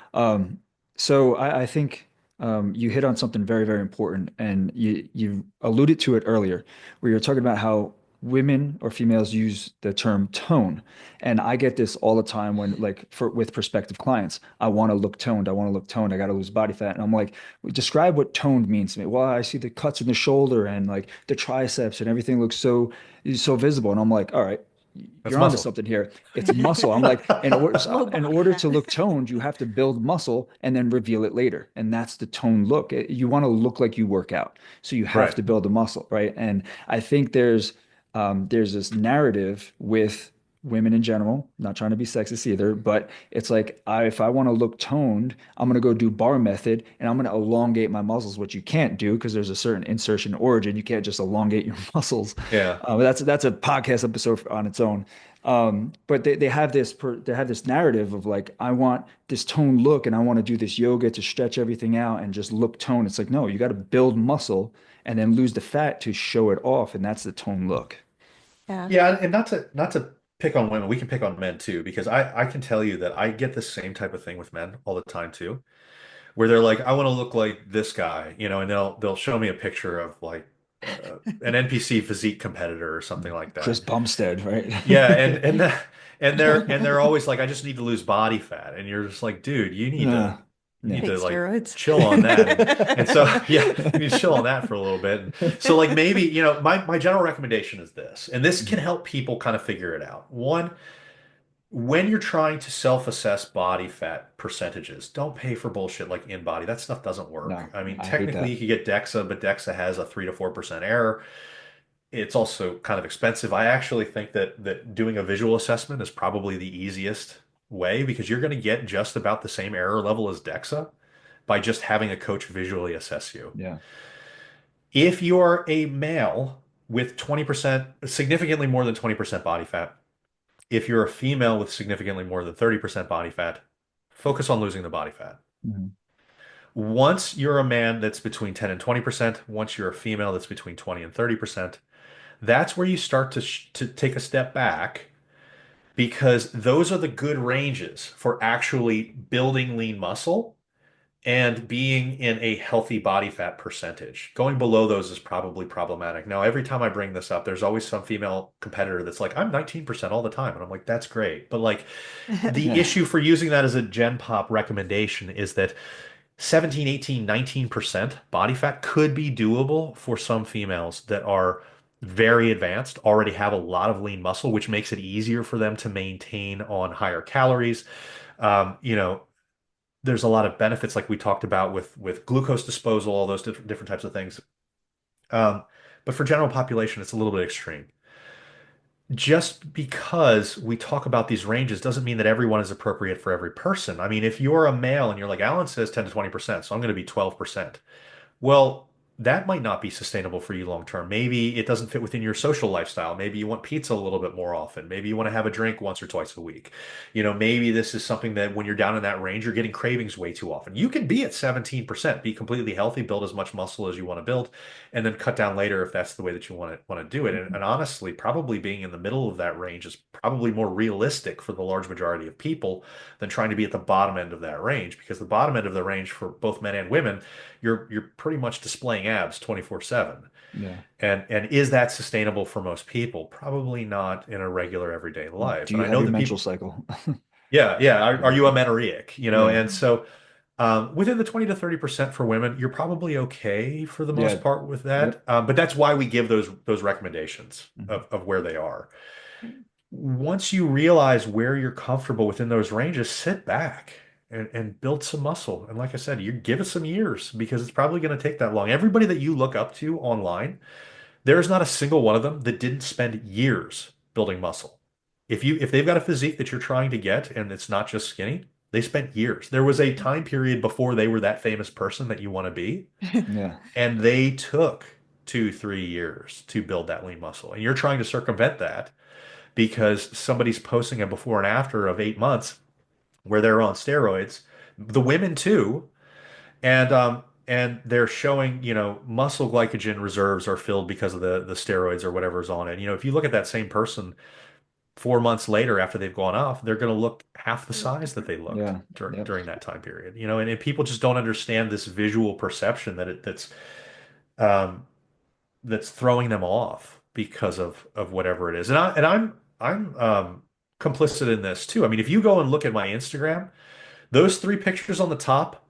So I think you hit on something very, very important, and you alluded to it earlier, where you're talking about how women or females use the term tone, and I get this all the time when, like, with prospective clients, I want to look toned, I want to look toned, I got to lose body fat, and I'm like, describe what toned means to me. Well, I see the cuts in the shoulder and like the triceps and everything looks so visible, and I'm like, all right,
that's
you're onto
muscle.
something here. It's muscle. I'm like,
Low
in
body
order
fat.
to look toned, you have to build muscle and then reveal it later. And that's the toned look. You want to look like you work out. So you have
Right.
to build the muscle, right? And I think there's this narrative women in general, not trying to be sexist either, but it's like if I want to look toned, I'm going to go do bar method and I'm going to elongate my muscles, which you can't do because there's a certain insertion origin. You can't just elongate your muscles.
Yeah.
That's a podcast episode on its own. But they have they have this narrative of like, I want this toned look and I want to do this yoga to stretch everything out and just look toned. It's like, no, you got to build muscle and then lose the fat to show it off. And that's the toned look.
Yeah.
Yeah, and not to pick on women, we can pick on men too, because I can tell you that I get the same type of thing with men all the time too, where they're like, I want to look like this guy, and they'll show me a picture of like an NPC physique competitor or something like
Chris
that.
Bumstead, right?
Yeah, and they're always like, I just need to lose body fat, and you're just like, dude, you need to
Yeah.
you need
Yeah.
Take
to like
steroids.
chill on that, and so yeah, you need to chill on that for a little bit. And so like maybe my general recommendation is this, and this can
Mhm.
help people kind of figure it out. One, when you're trying to self-assess body fat percentages, don't pay for bullshit like InBody. That stuff doesn't work.
No,
I mean,
I hate
technically
that.
you could get DEXA, but DEXA has a 3 to 4% error. It's also kind of expensive. I actually think that doing a visual assessment is probably the easiest way because you're going to get just about the same error level as DEXA by just having a coach visually assess you.
Yeah.
If you're a male with 20%, significantly more than 20% body fat, if you're a female with significantly more than 30% body fat, focus on losing the body fat.
Mhm.
Once you're a man that's between 10 and 20%, once you're a female that's between 20 and 30%, that's where you start to take a step back because those are the good ranges for actually building lean muscle and being in a healthy body fat percentage. Going below those is probably problematic. Now, every time I bring this up, there's always some female competitor that's like, I'm 19% all the time. And I'm like, that's great. But like the
Yeah.
issue for using that as a Gen Pop recommendation is that 17, 18, 19% body fat could be doable for some females that are very advanced, already have a lot of lean muscle, which makes it easier for them to maintain on higher calories. Um, you know, there's a lot of benefits like we talked about with glucose disposal, all those different types of things. Um, but for general population, it's a little bit extreme. Just because we talk about these ranges doesn't mean that everyone is appropriate for every person. I mean, if you're a male and you're like, Alan says 10 to 20%, so I'm going to be 12%. Well, that might not be sustainable for you long term. Maybe it doesn't fit within your social lifestyle. Maybe you want pizza a little bit more often. Maybe you want to have a drink once or twice a week. Maybe this is something that when you're down in that range, you're getting cravings way too often. You can be at 17%, be completely healthy, build as much muscle as you want to build, and then cut down later if that's the way that you want to do it. And honestly, probably being in the middle of that range is probably more realistic for the large majority of people than trying to be at the bottom end of that range, because the bottom end of the range for both men and women, you're pretty much displaying abs 24/7.
Yeah.
And is that sustainable for most people? Probably not in a regular everyday life.
Do
And
you
I
have
know
your
that
menstrual
people,
cycle?
yeah. Are
Yeah.
you a menoric?
Yeah.
And so within the 20 to 30% for women, you're probably okay for the most
Yeah.
part with that.
Yep.
But that's why we give those recommendations
Mhm.
of where they are. Once you realize where you're comfortable within those ranges, sit back and build some muscle. And like I said, you give it some years because it's probably going to take that long. Everybody that you look up to online, there's not a single one of them that didn't spend years building muscle. If they've got a physique that you're trying to get and it's not just skinny, they spent years. There was a time period before they were that famous person that you want to be,
Yeah.
and they took 2, 3 years to build that lean muscle. And you're trying to circumvent that because somebody's posting a before and after of 8 months where they're on steroids, the women too, and they're showing, muscle glycogen reserves are filled because of the steroids or whatever's on it. If you look at that same person 4 months later after they've gone off, they're going to look half the
Look
size that
different.
they looked
Yeah. Yep.
during that time period. And people just don't understand this visual perception um, that's throwing them off because of whatever it is. And I'm complicit in this too. I mean, if you go and look at my Instagram, those three pictures on the top,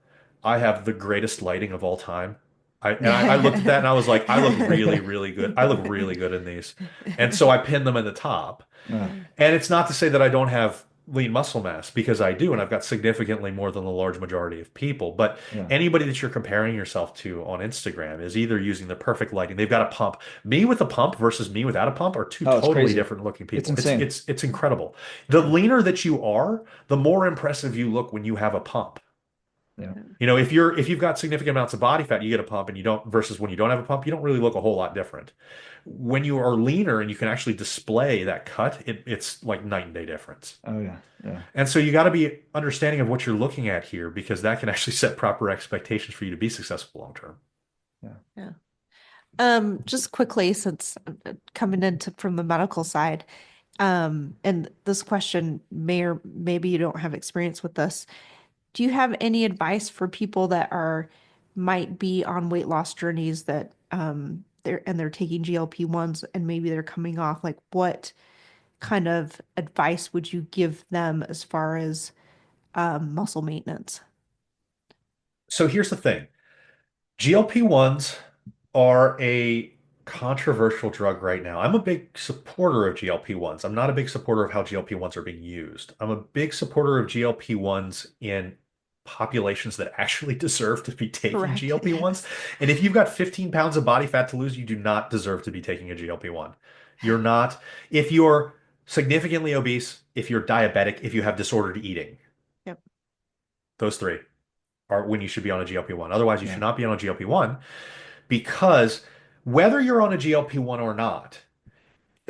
I have the greatest lighting of all time. I looked at that and I was like, I look really, really good. I look really good in these. And so I pinned them at the top.
Yeah.
And it's not to say that I don't have lean muscle mass because I do, and I've got significantly more than the large majority of people. But
Yeah.
anybody that you're comparing yourself to on Instagram is either using the perfect lighting. They've got a pump. Me with a pump versus me without a pump are two
Oh, it's
totally
crazy.
different looking
It's
people. It's
insane.
it's it's incredible. The leaner that you are, the more impressive you look when you have a pump.
Yeah.
You know, if you've got significant amounts of body fat, you get a pump and you don't, versus when you don't have a pump, you don't really look a whole lot different. When you are leaner and you can actually display that cut, it's like night and day difference.
Oh yeah. Yeah.
And so you got to be understanding of what you're looking at here because that can actually set proper expectations for you to be successful long term.
Yeah.
Yeah. Just quickly, since coming into from the medical side, and this question may or maybe you don't have experience with this. Do you have any advice for people that might be on weight loss journeys that they're taking GLP-1s and maybe they're coming off? Like, what kind of advice would you give them as far as muscle maintenance?
So here's the thing. GLP-1s are a controversial drug right now. I'm a big supporter of GLP-1s. I'm not a big supporter of how GLP-1s are being used. I'm a big supporter of GLP-1s in populations that actually deserve to be taking
Correct.
GLP-1s. And if you've got 15 pounds of body fat to lose, you do not deserve to be taking a GLP-1. You're not, if you're significantly obese, if you're diabetic, if you have disordered eating,
Yep.
those three are when you should be on a GLP-1. Otherwise, you should
Yeah.
not be on a GLP-1 because whether you're on a GLP-1 or not,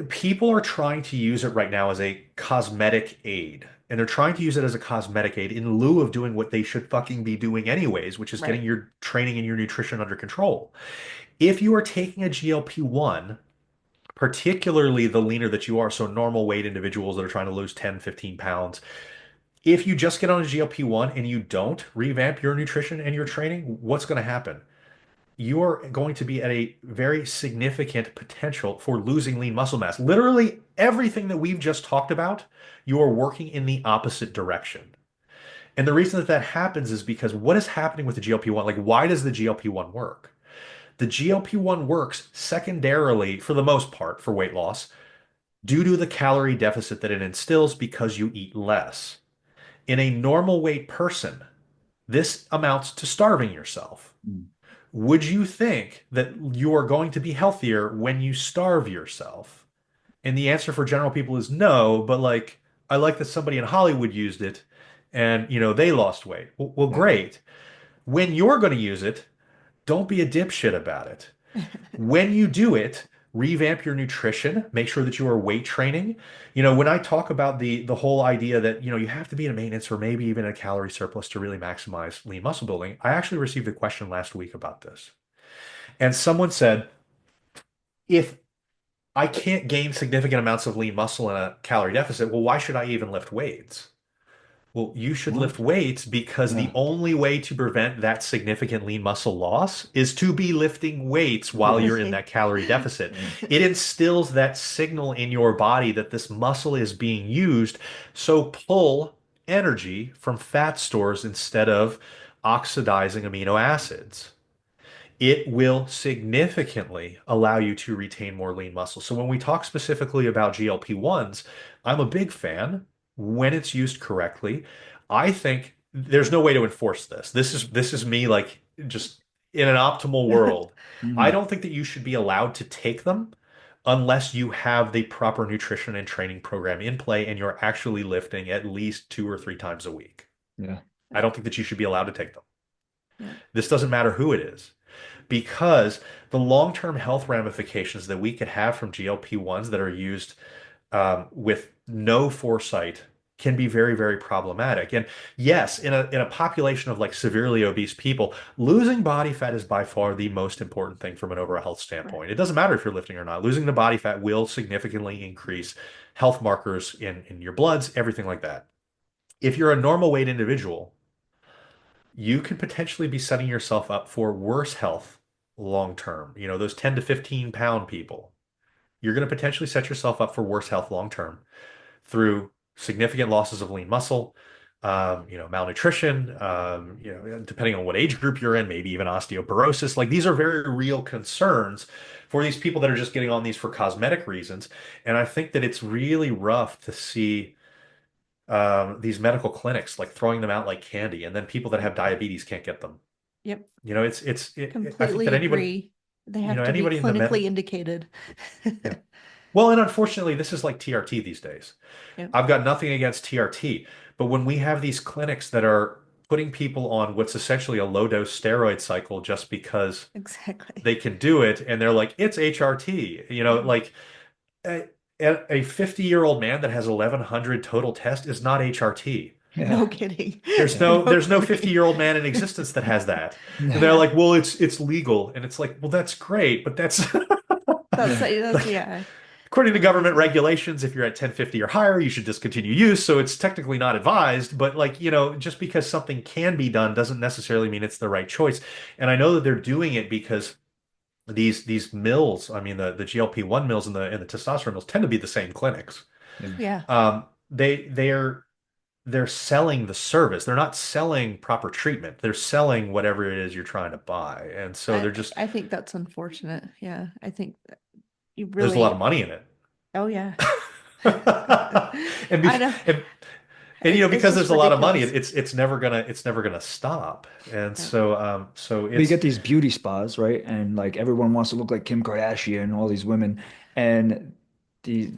people are trying to use it right now as a cosmetic aid. And they're trying to use it as a cosmetic aid in lieu of doing what they should fucking be doing anyways, which is getting
Right.
your training and your nutrition under control. If you are taking a GLP-1, particularly the leaner that you are, so normal weight individuals that are trying to lose 10, 15 pounds, if you just get on a GLP-1 and you don't revamp your nutrition and your training, what's going to happen? You're going to be at a very significant potential for losing lean muscle mass. Literally everything that we've just talked about, you are working in the opposite direction. And the reason that that happens is because what is happening with the GLP-1? Like, why does the GLP-1 work? The GLP-1 works secondarily, for the most part, for weight loss due to the calorie deficit that it instills because you eat less. In a normal weight person, this amounts to starving yourself.
Mm.
Would you think that you are going to be healthier when you starve yourself? And the answer for general people is no, but like I like that somebody in Hollywood used it and they lost weight. Well,
Yeah.
great. When you're going to use it, don't be a dipshit about it. When you do it, revamp your nutrition, make sure that you are weight training. When I talk about the whole idea that, you have to be in a maintenance or maybe even a calorie surplus to really maximize lean muscle building, I actually received a question last week about this. And someone said, if I can't gain significant amounts of lean muscle in a calorie deficit, well, why should I even lift weights? Well, you should lift
What?
weights because the
Yeah.
only way to prevent that significant lean muscle loss is to be lifting weights while
Yeah.
you're in that calorie deficit.
Yeah.
It instills that signal in your body that this muscle is being used. So pull energy from fat stores instead of oxidizing amino acids. It will significantly allow you to retain more lean muscle. So when we talk specifically about GLP-1s, I'm a big fan when it's used correctly. I think there's no way to enforce this. This is me like just in an optimal world. I
Mhm.
don't think that you should be allowed to take them unless you have the proper nutrition and training program in play and you're actually lifting at least 2 or 3 times a week.
Yeah.
I don't think that you should be allowed to take them.
Yeah.
This doesn't matter who it is because the long-term health ramifications that we could have from GLP-1s that are used with no foresight can be very, very problematic. And yes, in a population of like severely obese people, losing body fat is by far the most important thing from an overall health
Right.
standpoint. It doesn't matter if you're lifting or not. Losing the body fat will significantly increase health markers in your bloods, everything like that. If you're a normal weight individual, you could potentially be setting yourself up for worse health long term. Those 10 to 15 pound people, you're going to potentially set yourself up for worse health long term through significant losses of lean muscle, malnutrition, depending on what age group you're in, maybe even osteoporosis. Like these are very real concerns for these people that are just getting on these for cosmetic reasons. And I think that it's really rough to see these medical clinics, like throwing them out like candy, and then people that have diabetes can't get them.
Yep.
You know, I think
Completely
that anybody,
agree. They have to be
anybody in the
clinically indicated.
yeah. Well, and unfortunately, this is like TRT these days.
Yep.
I've got nothing against TRT, but when we have these clinics that are putting people on what's essentially a low dose steroid cycle just because
Exactly.
they can do it, and they're like, it's HRT,
Mhm.
like a, a 50-year-old man that has 1,100 total tests is not HRT.
Yeah.
No kidding. No
There's no
kidding.
50-year-old man in existence that has that. And
Yeah.
they're
Yeah.
like, well, it's legal. And it's like, well, that's great, but that's
That's
like
yeah.
according to government
Crazy.
regulations, if you're at 1050 or higher, you should discontinue use. So it's technically not advised, but like, just because something can be done doesn't necessarily mean it's the right choice. And I know that they're doing it because these mills, I mean the GLP-1 mills and the testosterone mills tend to be the same clinics.
Yeah.
Yeah.
They're selling the service. They're not selling proper treatment. They're selling whatever it is you're trying to buy. And so
I
they're just
I think that's unfortunate. Yeah. I think that you
there's a lot of
really,
money in it.
oh yeah.
And,
I
be,
know.
and
It's
because
just
there's a lot of money,
ridiculous.
it's never gonna stop. And
Yeah.
so
We
it's
get these beauty spas, right? And like everyone wants to look like Kim Kardashian and all these women. And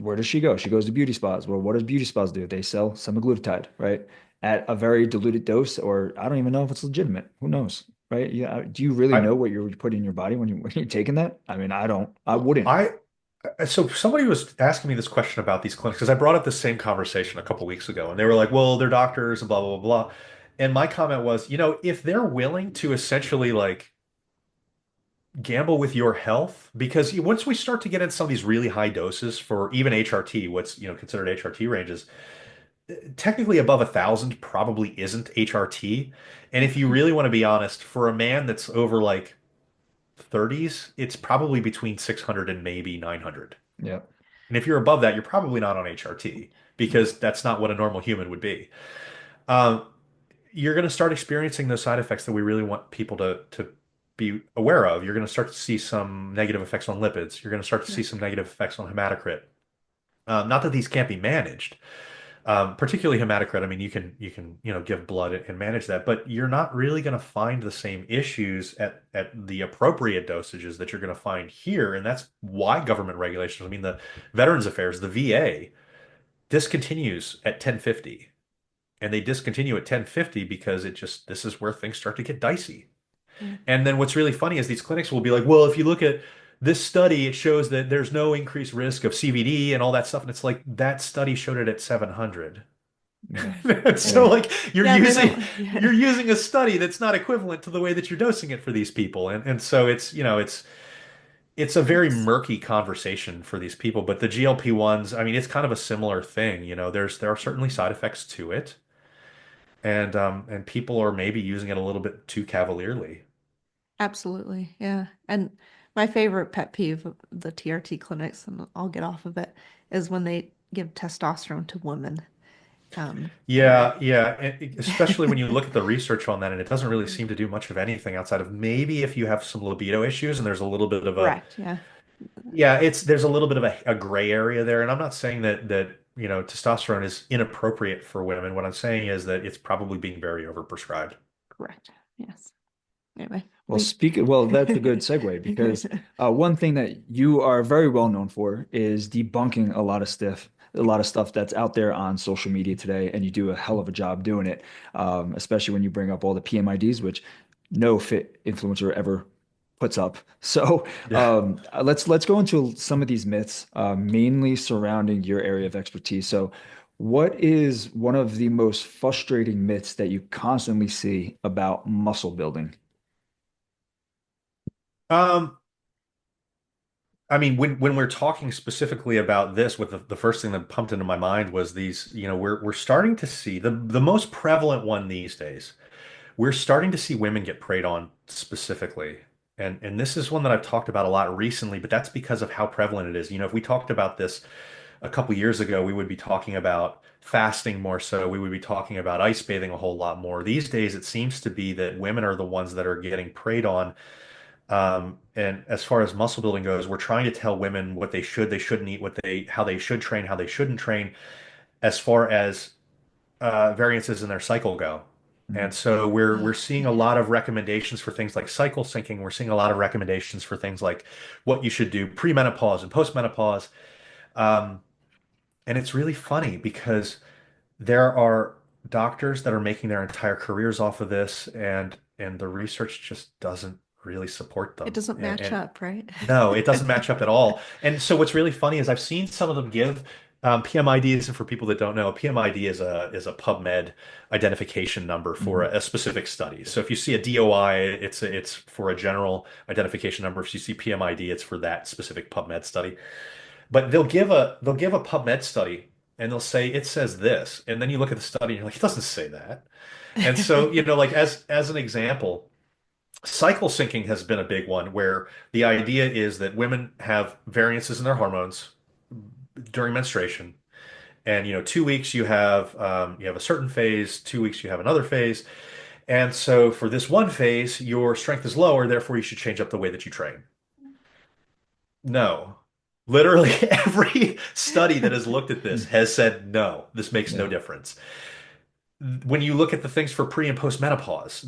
where does she go? She goes to beauty spas. Well, what does beauty spas do? They sell semaglutide, right? At a very diluted dose, or I don't even know if it's legitimate. Who knows, right? Yeah. Do you really
I
know what you're putting in your body when you're taking that? I mean, I don't. I
well,
wouldn't.
I so somebody was asking me this question about these clinics because I brought up the same conversation a couple weeks ago, and they were like, "Well, they're doctors and blah blah blah blah." And my comment was, if they're willing to essentially like gamble with your health, because once we start to get in some of these really high doses for even HRT, what's considered HRT ranges, technically above 1,000 probably isn't HRT. And if you really want to be honest, for a man that's over like 30s, it's probably between 600 and maybe 900.
Yeah.
And if you're above that, you're probably not on HRT because that's not what a normal human would be. Um, you're going to start experiencing those side effects that we really want people to be aware of. You're going to start to see some negative effects on lipids. You're going to start to
Yeah.
see some negative effects on hematocrit. Not that these can't be managed, particularly hematocrit. I mean, you can give blood and manage that, but you're not really going to find the same issues at the appropriate dosages that you're going to find here, and that's why government regulations. I mean, the Veterans Affairs, the VA, discontinues at 1050, and they discontinue at 1050 because this is where things start to get dicey.
Yeah.
And then what's really funny is these clinics will be like, well, if you look at this study, it shows that there's no increased risk of CVD and all that stuff. And it's like that study showed it at 700.
Yeah.
So
Yeah.
like
Yeah, they don't. Yeah.
you're using a study that's not equivalent to the way that you're dosing it for these people. And so it's a very
It's
murky conversation for these people. But the GLP-1s, I mean, it's kind of a similar thing. There are certainly side effects to it. And people are maybe using it a little bit too cavalierly.
absolutely, yeah. And my favorite pet peeve of the TRT clinics, and I'll get off of it, is when they give testosterone to women. Yeah.
Yeah, yeah, and especially when you look at the research on that, and it doesn't really seem to do much of anything outside of maybe if you have some libido issues, and there's a little bit of a
Correct, yeah.
yeah, there's a little bit of a gray area there, and I'm not saying that testosterone is inappropriate for women. What I'm saying is that it's probably being very overprescribed.
Correct. Yes. Anyway,
Well, that's a good segue because one thing that you are very well known for is debunking a lot of stuff that's out there on social media today, and you do a hell of a job doing it, especially when you bring up all the PMIDs, which no fit influencer ever puts up. So
Yeah.
let's go into some of these myths, mainly surrounding your area of expertise. So, what is one of the most frustrating myths that you constantly see about muscle building?
Um, I mean, when we're talking specifically about this, what the first thing that pumped into my mind was these, we're starting to see the most prevalent one these days. We're starting to see women get preyed on specifically. And this is one that I've talked about a lot recently, but that's because of how prevalent it is. If we talked about this a couple years ago, we would be talking about fasting more so. We would be talking about ice bathing a whole lot more. These days, it seems to be that women are the ones that are getting preyed on. And as far as muscle building goes, we're trying to tell women they shouldn't eat, how they should train, how they shouldn't train, as far as variances in their cycle go.
Mhm.
And so we're
Oh,
seeing a
yeah.
lot of recommendations for things like cycle syncing. We're seeing a lot of recommendations for things like what you should do premenopause and postmenopause. Um, and it's really funny because there are doctors that are making their entire careers off of this, and the research just doesn't really support
It
them.
doesn't match
And
up, right?
no, it doesn't match up at all. And so what's really funny is I've seen some of them give PMIDs, and for people that don't know, a PMID is a PubMed identification number for
Mhm.
a specific study. So if you see a DOI, it's for a general identification number. If you see PMID, it's for that specific PubMed study. But they'll give a PubMed study and they'll say it says this, and then you look at the study and you're like, it doesn't say that. And so, like as an example, cycle syncing has been a big one where the idea is that women have variances in their hormones during menstruation. And 2 weeks you have a certain phase, 2 weeks you have another phase. And so for this one phase, your strength is lower, therefore you should change up the way that you train. No. Literally every study that has looked at this has said no, this makes no
Yeah.
difference. When you look at the things for pre and post menopause,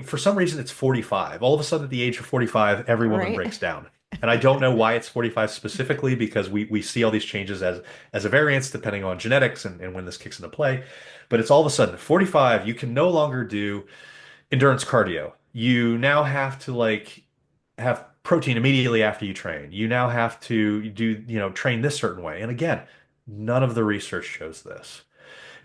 for some reason, it's 45. All of a sudden, at the age of 45, every woman
Right.
breaks down. And I don't know why it's 45 specifically, because we see all these changes as a variance depending on genetics and when this kicks into play. But it's all of a sudden 45, you can no longer do endurance cardio. You now have to have protein immediately after you train. You now have to do, train this certain way. And again, none of the research shows this.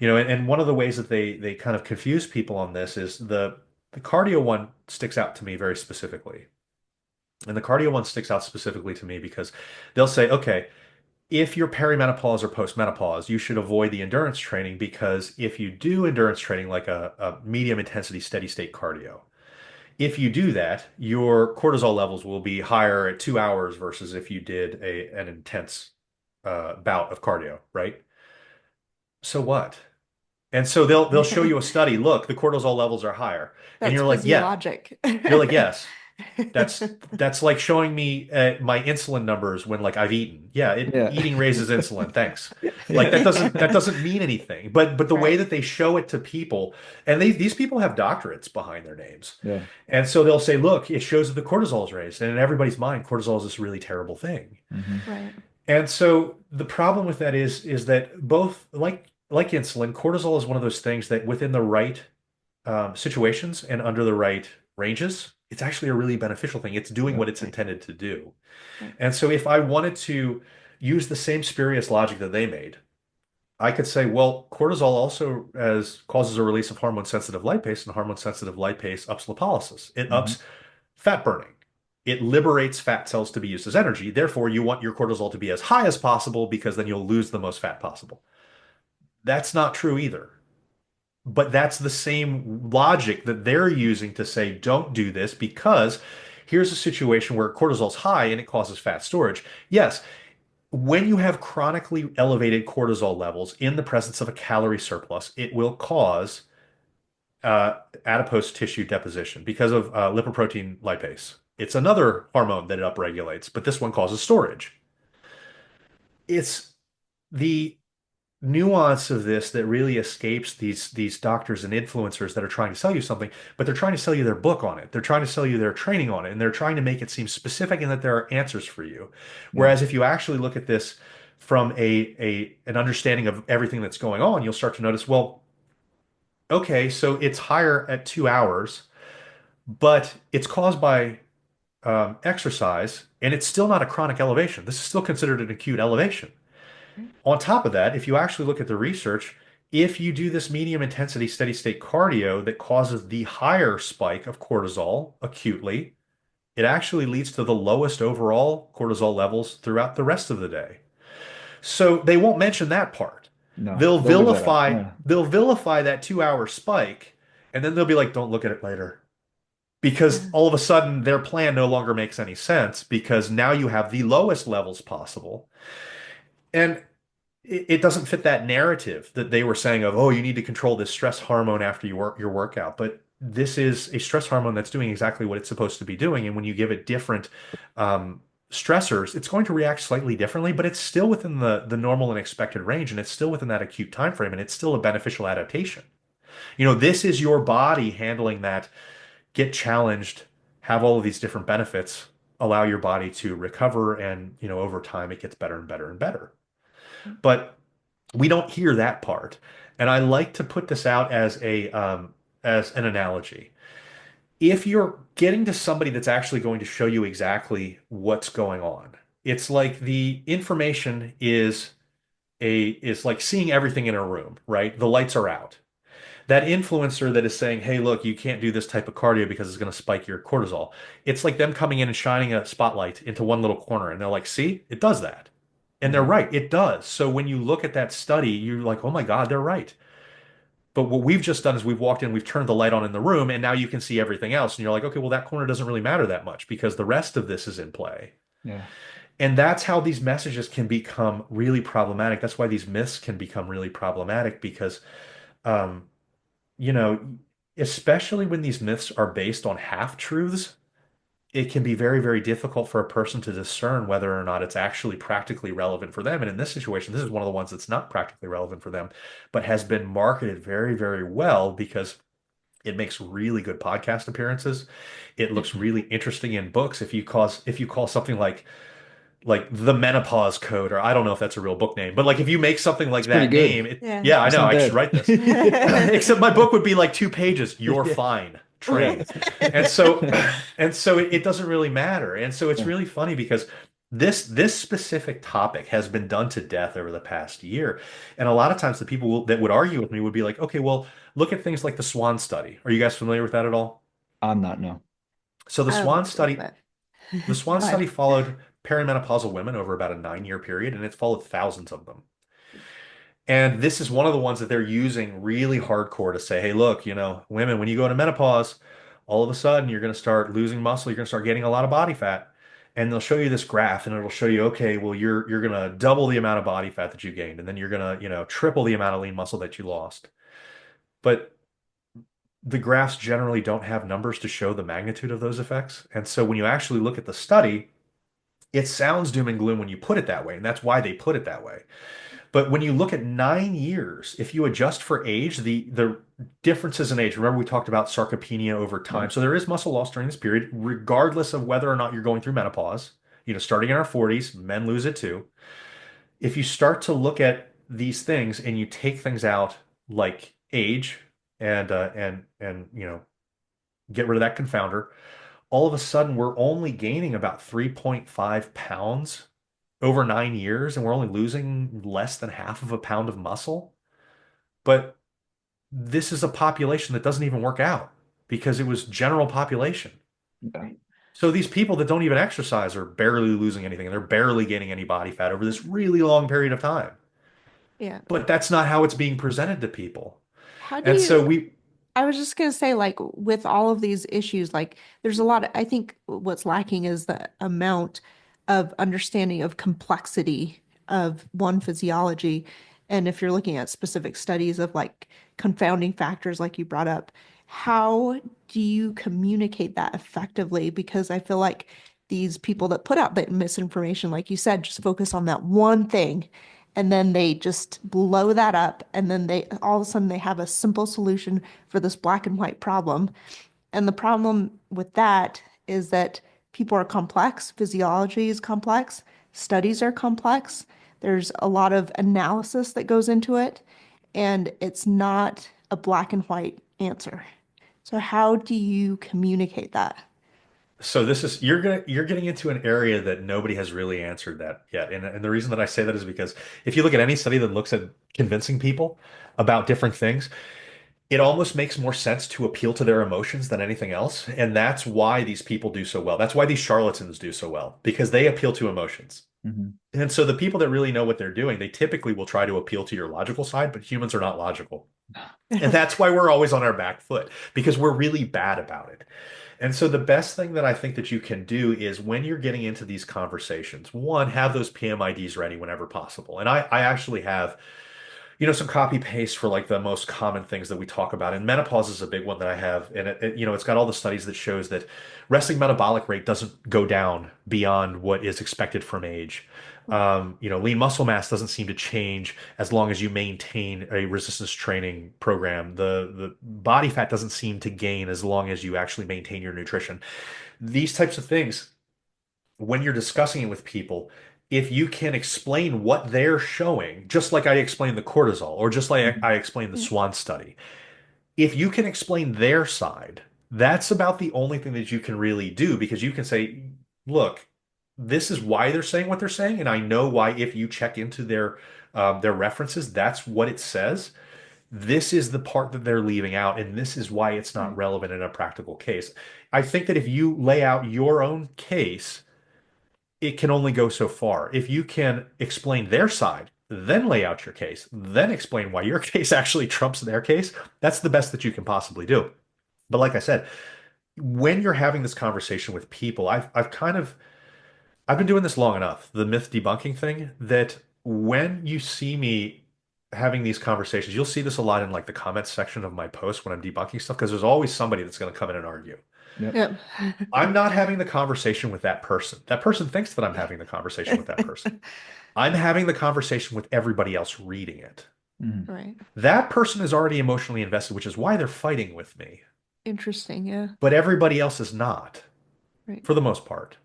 And one of the ways that they kind of confuse people on this is the cardio one sticks out to me very specifically. And the cardio one sticks out specifically to me because they'll say, okay, if you're perimenopause or postmenopause, you should avoid the endurance training, because if you do endurance training like a medium intensity steady state cardio, if you do that, your cortisol levels will be higher at 2 hours versus if you did an intense bout of cardio, right? So what? And so they'll show you a study. Look, the cortisol levels are higher, and
That's
you're like, yeah.
physiologic.
You're like, yes. That's like showing me my insulin numbers when like I've eaten. Yeah,
Yeah.
eating raises insulin. Thanks. Like that doesn't mean anything. But the way
Right.
that they show it to people, and these people have doctorates behind their names,
Yeah.
and so they'll say, look, it shows that the cortisol is raised, and in everybody's mind, cortisol is this really terrible thing.
Mhm.
Right.
And so the problem with that is that both like insulin, cortisol is one of those things that within the right situations and under the right ranges, it's actually a really beneficial thing. It's doing
Yeah.
what it's
Right.
intended to do.
Right.
And so if I wanted to use the same spurious logic that they made, I could say, well, cortisol also as causes a release of hormone sensitive lipase, and hormone sensitive lipase ups lipolysis. It
Mhm.
ups fat burning. It liberates fat cells to be used as energy. Therefore, you want your cortisol to be as high as possible because then you'll lose the most fat possible. That's not true either. But that's the same logic that they're using to say, don't do this because here's a situation where cortisol's high and it causes fat storage. Yes, when you have chronically elevated cortisol levels in the presence of a calorie surplus, it will cause adipose tissue deposition because of lipoprotein lipase. It's another hormone that it upregulates, but this one causes storage. It's the nuance of this that really escapes these doctors and influencers that are trying to sell you something, but they're trying to sell you their book on it. They're trying to sell you their training on it, and they're trying to make it seem specific and that there are answers for you.
Yeah.
Whereas if you actually look at this from an understanding of everything that's going on, you'll start to notice, well, okay, so it's higher at 2 hours, but it's caused by exercise, and it's still not a chronic elevation. This is still considered an acute elevation.
Right.
On top of that, if you actually look at the research, if you do this medium intensity steady state cardio that causes the higher spike of cortisol acutely, it actually leads to the lowest overall cortisol levels throughout the rest of the day. So they won't mention that part.
No,
They'll
they'll leave that out.
vilify
Yeah.
they'll vilify that 2 hour spike, and then they'll be like, don't look at it later. Because
Yeah.
all of a sudden their plan no longer makes any sense because now you have the lowest levels possible. And it doesn't fit that narrative that they were saying of, oh, you need to control this stress hormone after you work your workout. But this is a stress hormone that's doing exactly what it's supposed to be doing. And when you give it different stressors, it's going to react slightly differently, but it's still within the normal and expected range, and it's still within that acute time frame, and it's still a beneficial adaptation. This is your body handling that, get challenged, have all of these different benefits, allow your body to recover, and over time it gets better and better and better. But we don't hear that part. And I like to put this out as an analogy. If you're getting to somebody that's actually going to show you exactly what's going on, it's like the information is like seeing everything in a room, right? The lights are out. That influencer that is saying, hey, look, you can't do this type of cardio because it's going to spike your cortisol. It's like them coming in and shining a spotlight into one little corner. And they're like, see, it does that. And they're right, it does. So when you look at that study, you're like, oh my God, they're right. But what we've just done is we've walked in, we've turned the light on in the room, and now you can see everything else. And you're like, okay, well, that corner doesn't really matter that much because the rest of this is in play.
Yeah.
And that's how these messages can become really problematic. That's why these myths can become really problematic because, um, you know, especially when these myths are based on half truths, it can be very, very difficult for a person to discern whether or not it's actually practically relevant for them. And in this situation, this is one of the ones that's not practically relevant for them, but has been marketed very, very well because it makes really good podcast appearances. It looks really interesting in books. If you call something like the menopause code, or I don't know if that's a real book name, but like if you make something like
It's pretty
that
good.
name,
Yeah.
yeah, I
It's
know,
not
I should
bad.
write this. Except my book would be like 2 pages. You're
Yeah.
fine. Train. And so it doesn't really matter. And so it's
Yeah.
really funny because this specific topic has been done to death over the past year. And a lot of times the people that would argue with me would be like, okay, well, look at things like the Swan study. Are you guys familiar with that at all?
I'm not, no.
So the
A
Swan
little
study
bit.
the Swan
Go ahead.
study followed perimenopausal women over about a 9-year period, and it followed thousands of them. And this is one of the ones that they're using really hardcore to say, hey, look, women, when you go into menopause, all of a sudden you're going to start losing muscle, you're going to start getting a lot of body fat. And they'll show you this graph and it'll show you, okay, well, you're going to double the amount of body fat that you gained, and then you're going to, triple the amount of lean muscle that you lost. But the graphs generally don't have numbers to show the magnitude of those effects. And so when you actually look at the study, it sounds doom and gloom when you put it that way, and that's why they put it that way. But when you look at 9 years, if you adjust for age, the differences in age, remember we talked about sarcopenia over time.
Right.
So there is muscle loss during this period, regardless of whether or not you're going through menopause. Starting in our 40s, men lose it too. If you start to look at these things and you take things out like age and get rid of that confounder, all of a sudden we're only gaining about 3.5 pounds over 9 years, and we're only losing less than half of a pound of muscle. But this is a population that doesn't even work out because it was general population.
Yeah.
So these people that don't even exercise are barely losing anything, and they're barely gaining any body fat over this really long period of time.
Yeah.
But that's not how it's being presented to people.
How do
And so
you,
we,
I was just gonna say, like, with all of these issues, like, there's a lot of, I think what's lacking is the amount of understanding of complexity of one physiology. And if you're looking at specific studies of like confounding factors, like you brought up, how do you communicate that effectively? Because I feel like these people that put out the misinformation, like you said, just focus on that one thing and then they just blow that up and then they all of a sudden they have a simple solution for this black and white problem. And the problem with that is that people are complex, physiology is complex, studies are complex, there's a lot of analysis that goes into it, and it's not a black and white answer. So how do you communicate that?
so this is you're getting into an area that nobody has really answered that yet. And the reason that I say that is because if you look at any study that looks at convincing people about different things, it almost makes more sense to appeal to their emotions than anything else. And that's why these people do so well. That's why these charlatans do so well, because they appeal to emotions.
Mhm.
And so the people that really know what they're doing, they typically will try to appeal to your logical side, but humans are not logical. And that's why we're always on our back foot, because we're really bad about it. And so the best thing that I think that you can do is when you're getting into these conversations, one, have those PMIDs ready whenever possible. And I actually have some copy paste for like the most common things that we talk about. And menopause is a big one that I have. And it's got all the studies that shows that resting metabolic rate doesn't go down beyond what is expected from age. Lean muscle mass doesn't seem to change as long as you maintain a resistance training program. The body fat doesn't seem to gain as long as you actually maintain your nutrition. These types of things, when you're discussing it with people, if you can explain what they're showing, just like I explained the cortisol, or just like
Mhm.
I explained the
Yeah.
Swan study, if you can explain their side, that's about the only thing that you can really do, because you can say, look, this is why they're saying what they're saying, and I know why. If you check into their references, that's what it says. This is the part that they're leaving out, and this is why it's not
Right.
relevant in a practical case. I think that if you lay out your own case, it can only go so far. If you can explain their side, then lay out your case, then explain why your case actually trumps their case, that's the best that you can possibly do. But like I said, when you're having this conversation with people, I've been doing this long enough, the myth debunking thing, that when you see me having these conversations, you'll see this a lot in like the comments section of my posts when I'm debunking stuff, because there's always somebody that's going to come in and argue.
Yep.
Yep.
I'm not having the conversation with that person. That person thinks that I'm having the conversation with that person. I'm having the conversation with everybody else reading it.
Mhm.
Right.
That person is already emotionally invested, which is why they're fighting with me.
Interesting. Yeah.
But everybody else is not,
Right.
for the most part.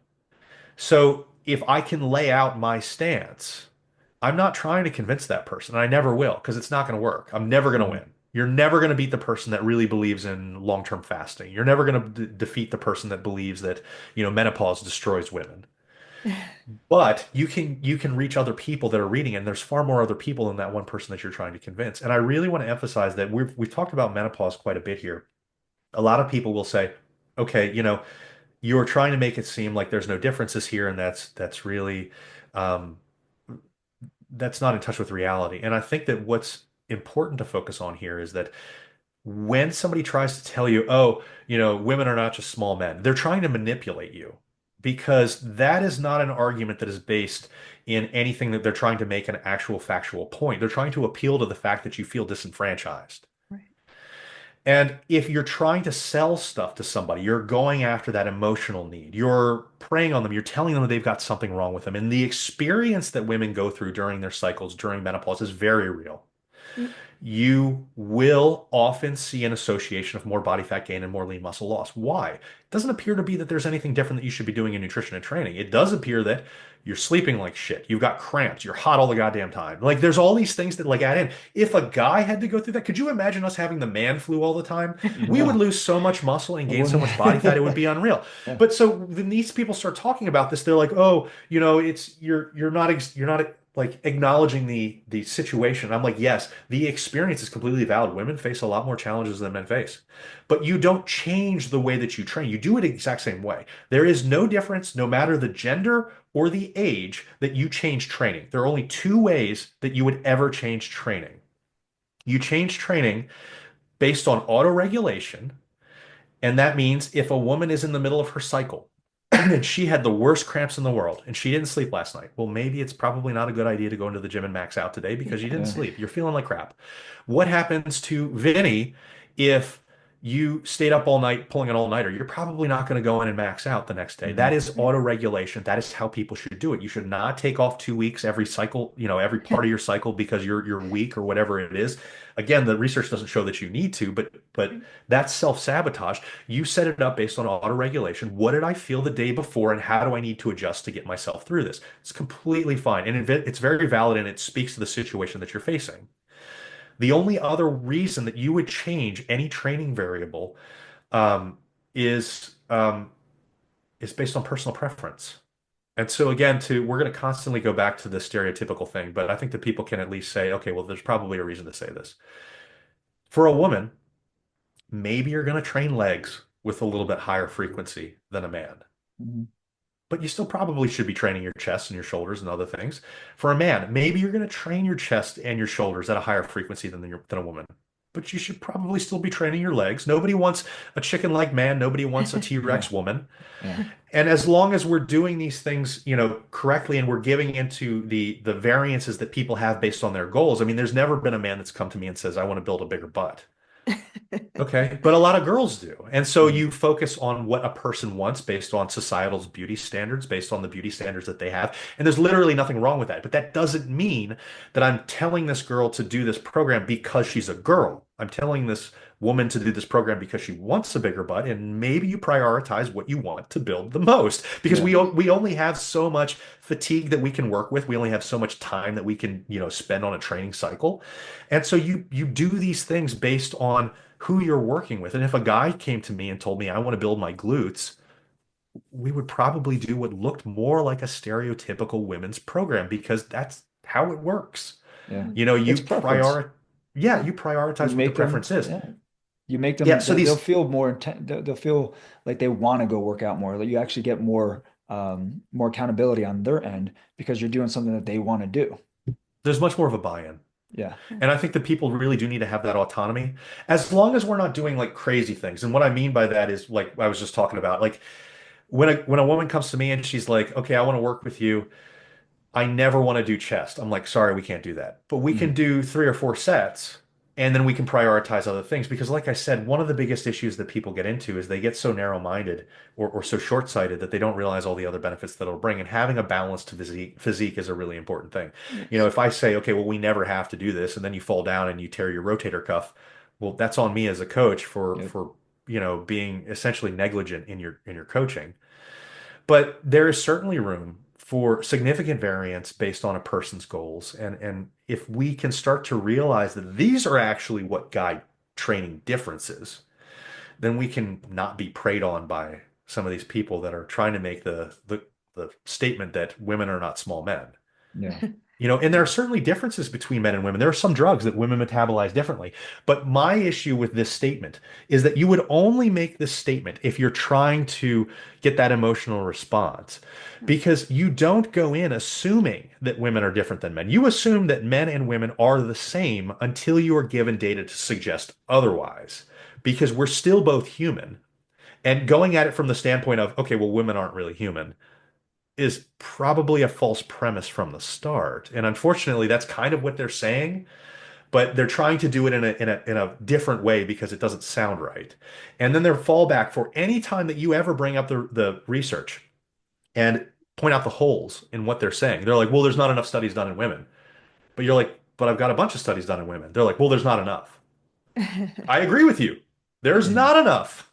So if I can lay out my stance, I'm not trying to convince that person. And I never will, because it's not going to work. I'm never going to
Mhm.
win. You're never going to beat the person that really believes in long-term fasting. You're never going to defeat the person that believes that, menopause destroys women. But you can reach other people that are reading it, and there's far more other people than that one person that you're trying to convince. And I really want to emphasize that we've talked about menopause quite a bit here. A lot of people will say, okay, you're trying to make it seem like there's no differences here, and that's really um, that's not in touch with reality. And I think that what's important to focus on here is that when somebody tries to tell you, oh, women are not just small men, they're trying to manipulate you, because that is not an argument that is based in anything that they're trying to make an actual factual point. They're trying to appeal to the fact that you feel disenfranchised.
Right.
And if you're trying to sell stuff to somebody, you're going after that emotional need. You're preying on them. You're telling them that they've got something wrong with them. And the experience that women go through during their cycles, during menopause, is very real.
Yep.
You will often see an association of more body fat gain and more lean muscle loss. Why? It doesn't appear to be that there's anything different that you should be doing in nutrition and training. It does appear that you're sleeping like shit. You've got cramps. You're hot all the goddamn time. Like, there's all these things that like add in. If a guy had to go through that, could you imagine us having the man flu all the time? We would
No,
lose so much muscle and
I
gain so
wouldn't.
much body fat, it would be unreal.
Yeah.
But so when these people start talking about this, they're like, oh, it's you're not like acknowledging the situation. I'm like, yes, the experience is completely valid. Women face a lot more challenges than men face, but you don't change the way that you train. You do it the exact same way. There is no difference, no matter the gender or the age, that you change training. There are only two ways that you would ever change training. You change training based on autoregulation, and that means if a woman is in the middle of her cycle and she had the worst cramps in the world and she didn't sleep last night, well, maybe it's probably not a good idea to go into the gym and max out today because you didn't
Yeah.
sleep. You're feeling like crap. What happens to Vinny if you stayed up all night pulling an all-nighter? You're probably not going to go in and max out the next day. That
Mhm.
is auto-regulation. That is how people should do it. You should not take off 2 weeks every cycle, every part of your cycle because you're weak or whatever it is. Again, the research doesn't show that you need to, but that's self-sabotage. You set it up based on auto-regulation. What did I feel the day before, and how do I need to adjust to get myself through this? It's completely fine, and it's very valid, and it speaks to the situation that you're facing. The only other reason that you would change any training variable um, is is based on personal preference. And so again, we're going to constantly go back to the stereotypical thing, but I think that people can at least say, okay, well, there's probably a reason to say this. For a woman, maybe you're going to train legs with a little bit higher frequency than a man.
Mhm.
But you still probably should be training your chest and your shoulders and other things. For a man, maybe you're going to train your chest and your shoulders at a higher frequency than a woman, but you should probably still be training your legs. Nobody wants a chicken-like man. Nobody wants a
Yeah.
T-Rex woman.
Yeah.
And as long as we're doing these things, correctly, and we're giving into the variances that people have based on their goals. I mean, there's never been a man that's come to me and says, I want to build a bigger butt. Okay, but a lot of girls do. And so
Yeah.
you focus on what a person wants based on societal's beauty standards, based on the beauty standards that they have. And there's literally nothing wrong with that. But that doesn't mean that I'm telling this girl to do this program because she's a girl. I'm telling this woman to do this program because she wants a bigger butt. And maybe you prioritize what you want to build the most because
Yeah.
we only have so much fatigue that we can work with. We only have so much time that we can, spend on a training cycle. And so you do these things based on who you're working with. And if a guy came to me and told me I want to build my glutes, we would probably do what looked more like a stereotypical women's program because that's how it works.
Yeah.
You know,
It's preference.
you
You
prioritize what the
make them,
preference is.
yeah. You make
Yeah,
them,
so
they'll
these
feel more intent, they'll feel like they want to go work out more. Like you actually get more accountability on their end because you're doing something that they want to do.
there's much more of a buy-in.
Yeah.
And I think that people really do need to have that autonomy as long as we're not doing like crazy things. And what I mean by that is like I was just talking about, like when a woman comes to me and she's like, "Okay, I want to work with you. I never want to do chest." I'm like, "Sorry, we can't do that. But we can
Mhm.
do 3 or 4 sets and then we can prioritize other things." Because like I said, one of the biggest issues that people get into is they get so narrow-minded or so short-sighted that they don't realize all the other benefits that it'll bring. And having a balanced physique is a really important thing.
Yes.
If I say, "Okay, well, we never have to do this," and then you fall down and you tear your rotator cuff, well, that's on me as a coach for
Yep.
being essentially negligent in your coaching. But there is certainly room for significant variance based on a person's goals. And if we can start to realize that these are actually what guide training differences, then we can not be preyed on by some of these people that are trying to make the statement that women are not small men.
Yeah.
And there are certainly differences between men and women. There are some drugs that women metabolize differently. But my issue with this statement is that you would only make this statement if you're trying to get that emotional response, because you don't go in assuming that women are different than men. You assume that men and women are the same until you are given data to suggest otherwise, because we're still both human. And going at it from the standpoint of, okay, well, women aren't really human is probably a false premise from the start. And unfortunately, that's kind of what they're saying, but they're trying to do it in a different way because it doesn't sound right. And then their fallback for any time that you ever bring up the research and point out the holes in what they're saying. They're like, well, there's not enough studies done in women. But you're like, but I've got a bunch of studies done in women. They're like, well, there's not enough. I agree with you. There's
Mhm.
not enough,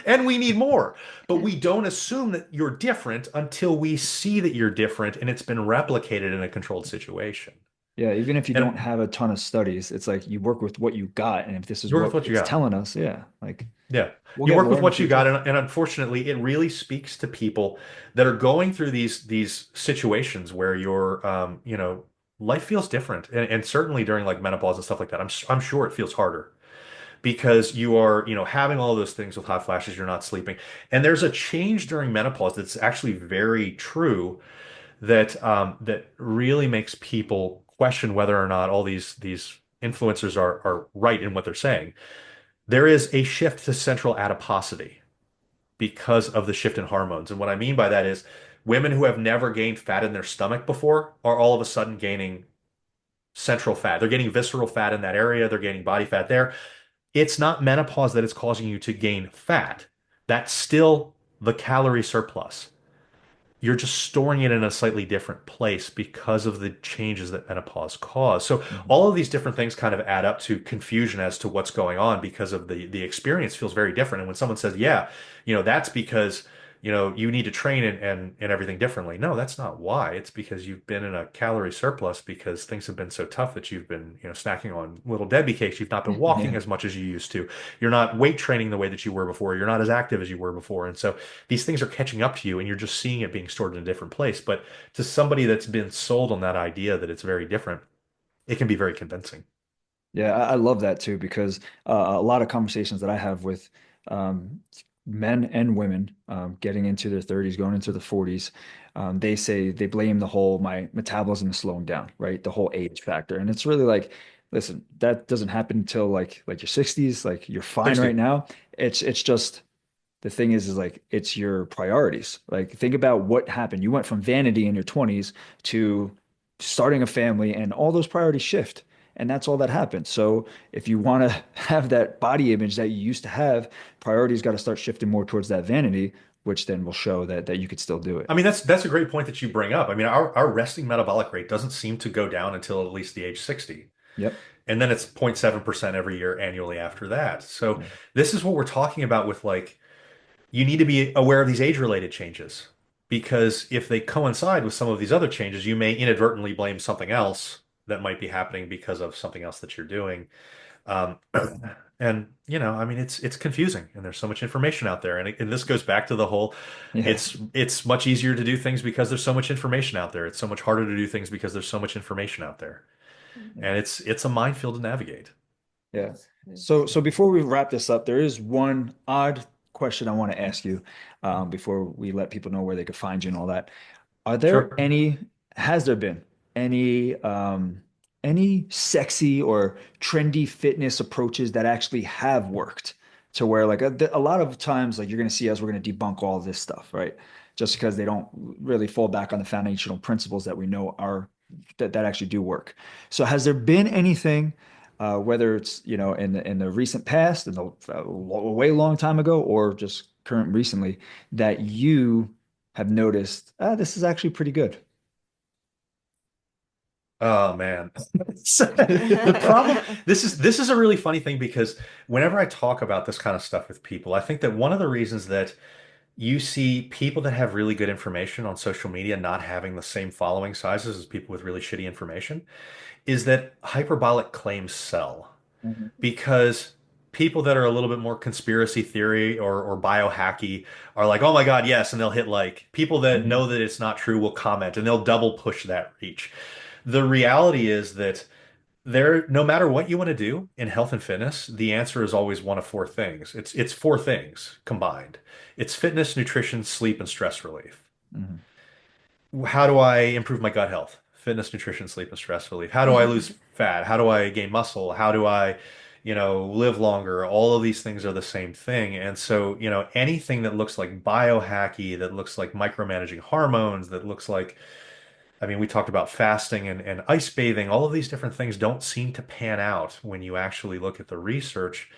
and we need more. But we don't assume that you're different until we see that you're different and it's been replicated in a controlled situation.
Yeah. Even if you don't
And
have a ton of studies, it's like you work with what you got. And if this is
you work with
what
what you
it's
got.
telling us, yeah, like
Yeah.
we'll
You
get
work
more
with
in the
what you got.
future.
And unfortunately, it really speaks to people that are going through these situations where life feels different. And certainly during like menopause and stuff like that, I'm sure it feels harder because you are, having all those things with hot flashes, you're not sleeping. And there's a change during menopause that's actually very true that really makes people question whether or not all these influencers are right in what they're saying. There is a shift to central adiposity because of the shift in hormones. And what I mean by that is women who have never gained fat in their stomach before are all of a sudden gaining central fat. They're getting visceral fat in that area. They're gaining body fat there. It's not menopause that is causing you to gain fat. That's still the calorie surplus. You're just storing it in a slightly different place because of the changes that menopause cause. So
Mhm.
all of these different things kind of add up to confusion as to what's going on because of the experience feels very different. And when someone says, "Yeah, that's because you need to train and everything differently," no, that's not why. It's because you've been in a calorie surplus because things have been so tough that you've been snacking on little Debbie cakes. You've not been walking
Yeah.
as much as you used to. You're not weight training the way that you were before. You're not as active as you were before, and so these things are catching up to you and you're just seeing it being stored in a different place. But to somebody that's been sold on that idea that it's very different, it can be very convincing.
Yeah, I love that too because a lot of conversations that I have with um, men and women getting into their 30s, going into the 40s, they say they blame the whole my metabolism is slowing down, right? The whole age factor. And it's really like listen, that doesn't happen until like your 60s, like you're fine
60.
right now. It's just the thing is like it's your priorities. Like think about what happened. You went from vanity in your 20s to starting a family and all those priorities shift. And that's all that happened. So if you want to have that body image that you used to have, priorities got to start shifting more towards that vanity, which then will show that you could still do it.
I mean, that's a great point that you bring up. I mean, our resting metabolic rate doesn't seem to go down until at least the age 60.
Yep.
And then it's 0.7% every year annually after that. So
Yeah.
this is what we're talking about with like, you need to be aware of these age-related changes because if they coincide with some of these other changes, you may inadvertently blame something else that might be happening because of something else that you're doing. Um, and I mean, it's confusing, and there's so much information out there, and this goes back to the whole,
Yeah.
it's much easier to do things because there's so much information out there. It's so much harder to do things because there's so much information out there,
Yeah.
and it's a minefield to navigate.
Yeah.
Yes, yes.
So before we wrap this up, there is one odd question I want to ask you before we let people know where they could find you and all that. Are there
Sure.
any, has there been any sexy or trendy fitness approaches that actually have worked to where like a lot of times like you're going to see us, we're going to debunk all this stuff, right? Just because they don't really fall back on the foundational principles that we know are that actually do work. So has there been anything whether it's in the recent past, in the way long time ago, or just current recently, that you have noticed, this is actually pretty good.
Oh man. So, the problem, this is a really funny thing because whenever I talk about this kind of stuff with people, I think that one of the reasons that you see people that have really good information on social media not having the same following sizes as people with really shitty information is that hyperbolic claims sell
Mhm.
because people that are a little bit more conspiracy theory or biohacky are like, oh my God, yes, and they'll hit like. People that
Mhm.
know that it's not true will comment and they'll double push that reach. The reality is that no matter what you want to do in health and fitness, the answer is always one of four things. It's four things combined. It's fitness, nutrition, sleep, and stress relief.
Mhm.
How do I improve my gut health? Fitness, nutrition, sleep, and stress relief. How do I lose fat? How do I gain muscle? How do I, live longer? All of these things are the same thing. And so, anything that looks like biohacky, that looks like micromanaging hormones, that looks like, I mean, we talked about fasting and ice bathing. All of these different things don't seem to pan out when you actually look at the research.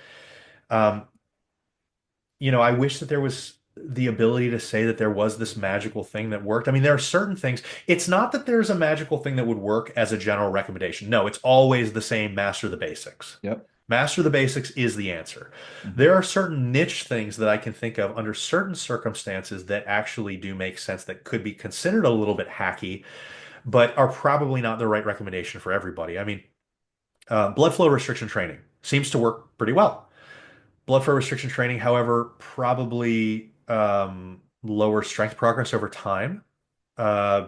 Um, I wish that there was the ability to say that there was this magical thing that worked. I mean, there are certain things. It's not that there's a magical thing that would work as a general recommendation. No, it's always the same master the basics.
Yep.
Master the basics is the answer.
Mhm.
There are certain niche things that I can think of under certain circumstances that actually do make sense that could be considered a little bit hacky, but are probably not the right recommendation for everybody. I mean, blood flow restriction training seems to work pretty well. Blood flow restriction training, however, probably lower strength progress over time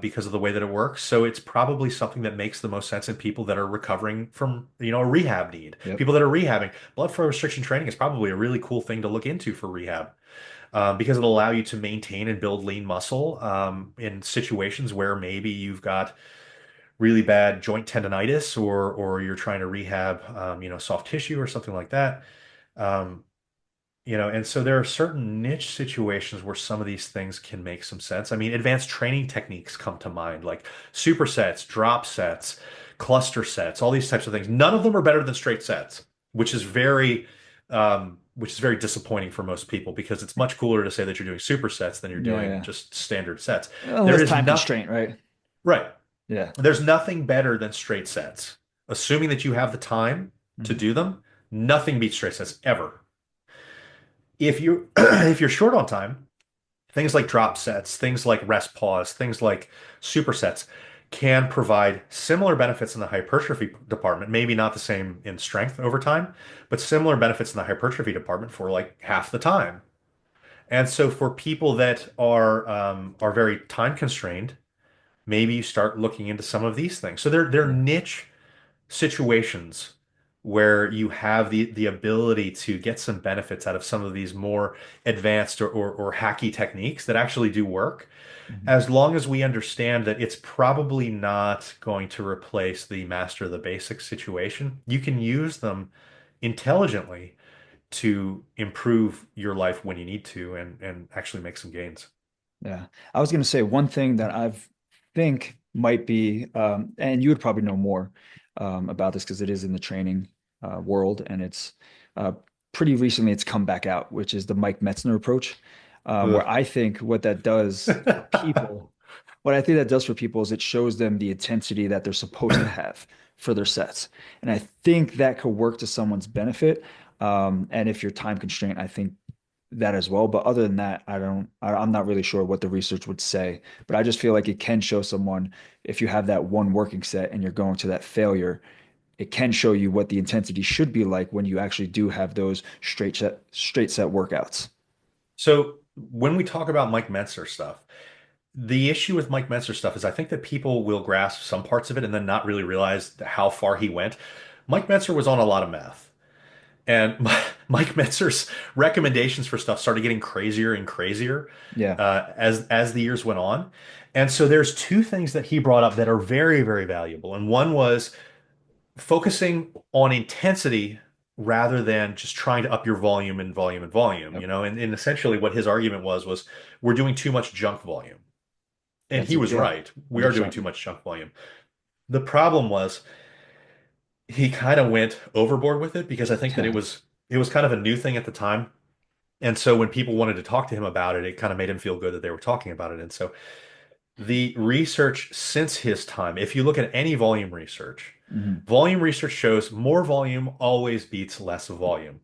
because of the way that it works. So it's probably something that makes the most sense in people that are recovering from, a rehab need.
Yep.
People that are rehabbing. Blood flow restriction training is probably a really cool thing to look into for rehab because it'll allow you to maintain and build lean muscle in situations where maybe you've got really bad joint tendonitis or you're trying to rehab, soft tissue or something like that. Um, and so there are certain niche situations where some of these things can make some sense. I mean, advanced training techniques come to mind, like supersets, drop sets, cluster sets, all these types of things. None of them are better than straight sets, which is very disappointing for most people because it's much cooler to say that you're doing supersets than you're
Yeah,
doing
yeah.
just standard sets. There
Unless
is
time
nothing,
constraint, right?
right.
Yeah.
There's nothing better than straight sets. Assuming that you have the time to
Mhm.
do them, nothing beats straight sets ever. If you if you're short on time, things like drop sets, things like rest pause, things like supersets can provide similar benefits in the hypertrophy department. Maybe not the same in strength over time, but similar benefits in the hypertrophy department for like half the time. And so for people that are very time constrained, maybe you start looking into some of these things. So they're
Yeah.
niche situations where you have the ability to get some benefits out of some of these more advanced or hacky techniques that actually do work,
Mhm.
as long as we understand that it's probably not going to replace the master the basics situation. You can use them intelligently to improve your life when you need to and actually make some gains.
Yeah. I was going to say one thing that I've think might be, and you would probably know more about this because it is in the training world and it's uh, pretty recently it's come back out, which is the Mike Metzner approach, where
Ugh.
I think what that does for people, what I think that does for people is it shows them the intensity that they're supposed to have for their sets. And I think that could work to someone's benefit. And if you're time constrained, I think that as well. But other than that, I'm not really sure what the research would say. But I just feel like it can show someone if you have that one working set and you're going to that failure, it can show you what the intensity should be like when you actually do have those straight set workouts.
So when we talk about Mike Mentzer stuff, the issue with Mike Mentzer stuff is I think that people will grasp some parts of it and then not really realize how far he went. Mike Mentzer was on a lot of meth. And Mike Mentzer's recommendations for stuff started getting crazier and crazier
Yeah.
as the years went on. And so there's two things that he brought up that are very, very valuable. And one was focusing on intensity rather than just trying to up your volume and volume and volume,
Yep.
and essentially what his argument was we're doing too much junk volume. And
That's
he
it.
was
Yeah.
right. We are doing
100%.
too much junk volume. The problem was he kind of went overboard with it because I think that
Yeah.
it was kind of a new thing at the time. And so when people wanted to talk to him about it, it kind of made him feel good that they were talking about it. And so the research since his time, if you look at any
Hmm.
volume research shows more volume always beats less volume,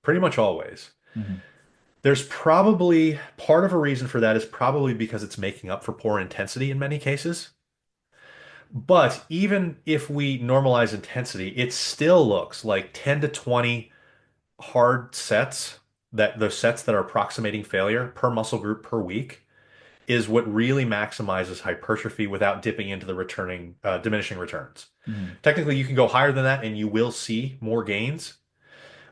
pretty much always.
Hmm.
There's probably part of a reason for that is probably because it's making up for poor intensity in many cases. But even if we normalize intensity, it still looks like 10 to 20 hard sets, that those sets that are approximating failure per muscle group per week is what really maximizes hypertrophy without dipping into the returning diminishing returns.
Hmm.
Technically, you can go higher than that and you will see more gains,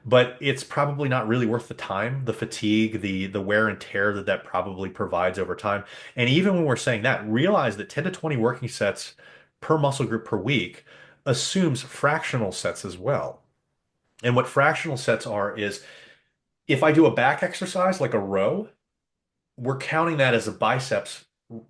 but it's probably not really worth the time, the fatigue, the wear and tear that that probably provides over time. And even when we're saying that, realize that 10 to 20 working sets per muscle group per week assumes fractional sets as well. And what fractional sets are is if I do a back exercise like a row, we're counting that as a biceps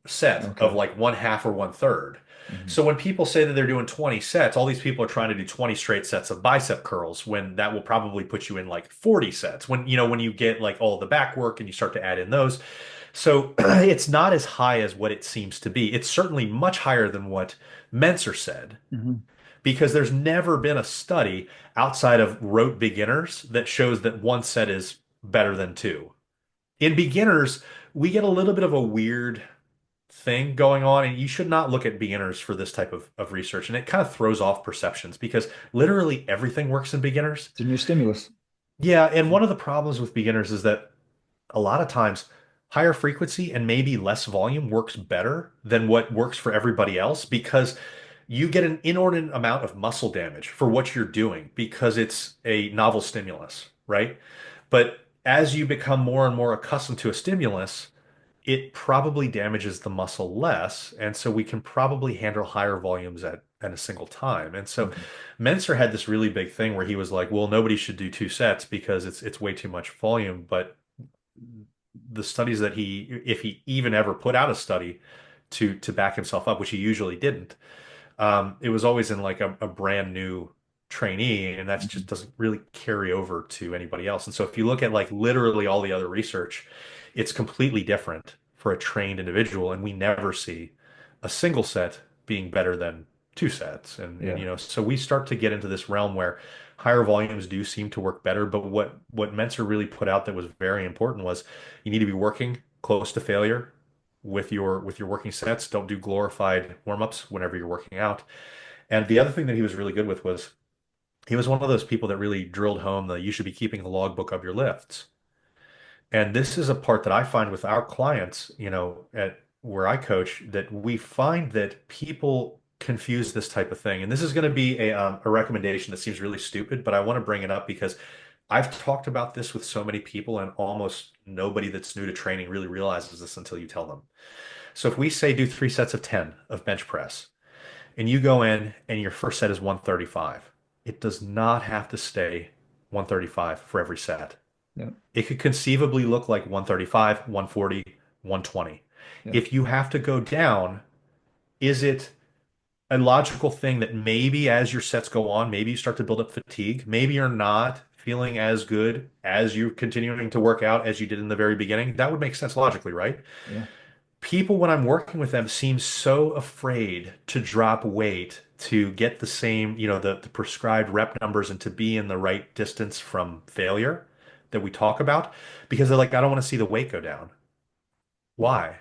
set of
Okay.
like one half or one third.
Hmm.
So when people say that they're doing 20 sets, all these people are trying to do 20 straight sets of bicep curls when that will probably put you in like 40 sets when you get like all the back work and you start to add in those. So it's not as high as what it seems to be. It's certainly much higher than what Menser said
Hmm.
because there's never been a study outside of rote beginners that shows that one set is better than two. In beginners, we get a little bit of a weird thing going on, and you should not look at beginners for this type of research. And it kind of throws off perceptions because literally everything works in beginners.
It's a new stimulus.
Yeah, and one of the problems with beginners is that a lot of times higher frequency and maybe less volume works better than what works for everybody else because you get an inordinate amount of muscle damage for what you're doing because it's a novel stimulus, right? But as you become more and more accustomed to a stimulus, it probably damages the muscle less. And so we can probably handle higher volumes at a single time. And so
Mhm.
Menser had this really big thing where he was like, well, nobody should do two sets because it's way too much volume. But the studies that if he even ever put out a study to back himself up, which he usually didn't, it was always in like a brand new trainee, and that just
Mhm.
doesn't really carry over to anybody else. And so if you look at like literally all the other research, it's completely different for a trained individual, and we never see a single set being better than two sets. And
Yeah.
so we start to get into this realm where higher volumes do seem to work better. But what Menser really put out that was very important was you need to be working close to failure with your working sets. Don't do glorified warm-ups whenever you're working out. And the other thing that he was really good with was he was one of those people that really drilled home that you should be keeping a logbook of your lifts. And this is a part that I find with our clients, at where I coach, that we find that people confuse this type of thing. And this is going to be a recommendation that seems really stupid, but I want to bring it up because I've talked about this with so many people, and almost nobody that's new to training really realizes this until you tell them. So if we say do 3 sets of 10 of bench press, and you go in and your first set is 135, it does not have to stay 135 for every set.
Yeah.
It could conceivably look like 135, 140, 120.
Yeah.
If you have to go down, is it a logical thing that maybe as your sets go on, maybe you start to build up fatigue? Maybe you're not feeling as good as you're continuing to work out as you did in the very beginning. That would make sense logically, right?
Yeah.
People, when I'm working with them, seem so afraid to drop weight to get the same, the prescribed rep numbers and to be in the right distance from failure that we talk about, because they're like, I don't want to see the weight go down. Why?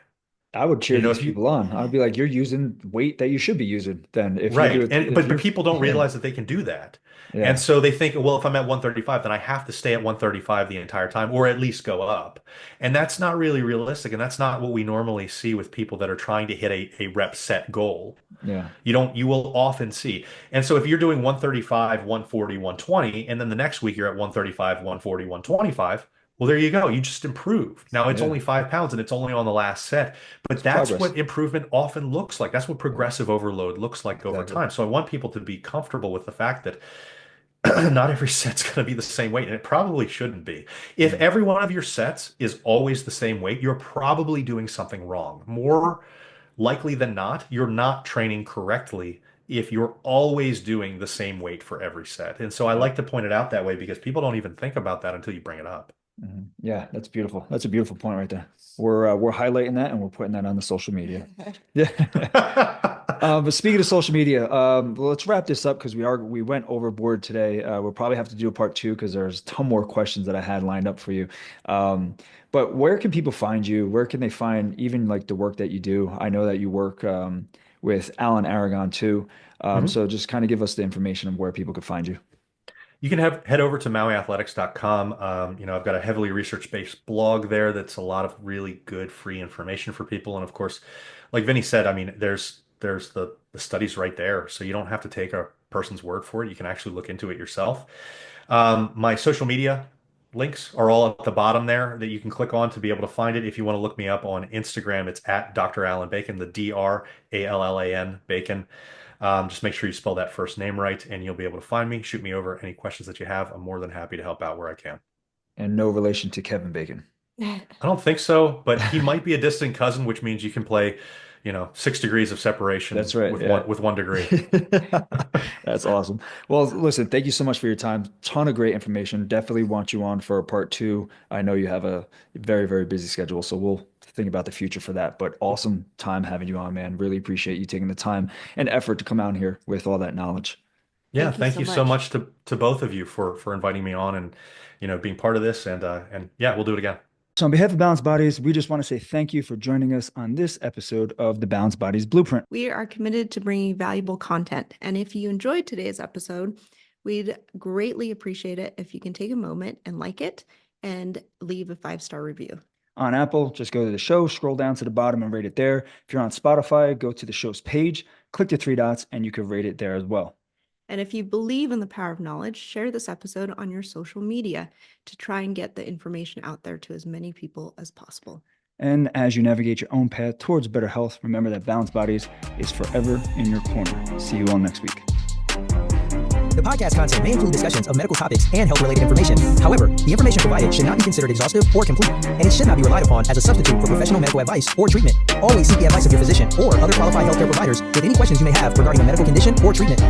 I would cheer these
if you
people on. I'd be like, you're using weight that you should be using then. If
Right.
you do it,
But people don't realize that they can do that.
Yeah.
And so they think, well, if I'm at 135, then I have to stay at 135 the entire time, or at least go up. And that's not really realistic. And that's not what we normally see with people that are trying to hit a rep set goal.
Yeah.
You will often see. And so if you're doing 135, 140, 120, and then the next week you're at 135, 140, 125, well, there you go. You just improved. Now it's only 5 pounds and it's only on the last set, but that's
progress.
what improvement often looks like. That's what progressive overload looks like over time. So I want people to be comfortable with the fact that not every set's going to be the same weight, and it probably shouldn't be. If every one of your sets is always the same weight, you're probably doing something wrong. More likely than not, you're not training correctly if you're always doing the same weight for every set. And so I like to point it out that way because people don't even think about that until you bring it up.
Mm-hmm. Yeah, that's beautiful. That's a beautiful point right there. We're highlighting that and we're putting that on the social media. Yeah. But speaking of social media, let's wrap this up because we went overboard today. We'll probably have to do a part 2 because there's a ton more questions that I had lined up for you. But where can people find you? Where can they find even like the work that you do? I know that you work with Alan Aragon too. So just kind of give us the information of where people could find you.
You can head over to mauiathletics.com. I've got a heavily research-based blog there that's a lot of really good free information for people. And of course, like Vinny said, I mean, there's the studies right there. So you don't have to take a person's word for it. You can actually look into it yourself. My social media links are all at the bottom there that you can click on to be able to find it. If you want to look me up on Instagram, it's at Dr. Allan Bacon, the DRALLAN Bacon. Just make sure you spell that first name right and you'll be able to find me. Shoot me over any questions that you have. I'm more than happy to help out where I can.
And no relation to Kevin Bacon.
I don't think so, but he might be a distant cousin, which means you can play, 6 degrees of separation.
That's right.
With 1 degree.
That's awesome. Well, listen, thank you so much for your time. Ton of great information. Definitely want you on for a part 2. I know you have a very, very busy schedule, so we'll think about the future for that. But awesome time having you on, man. Really appreciate you taking the time and effort to come out here with all that knowledge.
Yeah, thank you so much to both of you for inviting me on and being part of this. And yeah, we'll do it again.
So on behalf of Balanced Bodies, we just want to say thank you for joining us on this episode of the Balanced Bodies Blueprint.
We are committed to bringing valuable content. And if you enjoyed today's episode, we'd greatly appreciate it if you can take a moment and like it and leave a 5-star review.
On Apple, just go to the show, scroll down to the bottom and rate it there. If you're on Spotify, go to the show's page, click the 3 dots, and you can rate it there as well.
And if you believe in the power of knowledge, share this episode on your social media to try and get the information out there to as many people as possible.
And as you navigate your own path towards better health, remember that Balanced Bodies is forever in your corner. See you all next week.
The podcast content may include discussions of medical topics and health-related information. However, the information provided should not be considered exhaustive or complete, and it should not be relied upon as a substitute for professional medical advice or treatment. Always seek the advice of your physician or other qualified healthcare providers with any questions you may have regarding a medical condition or treatment.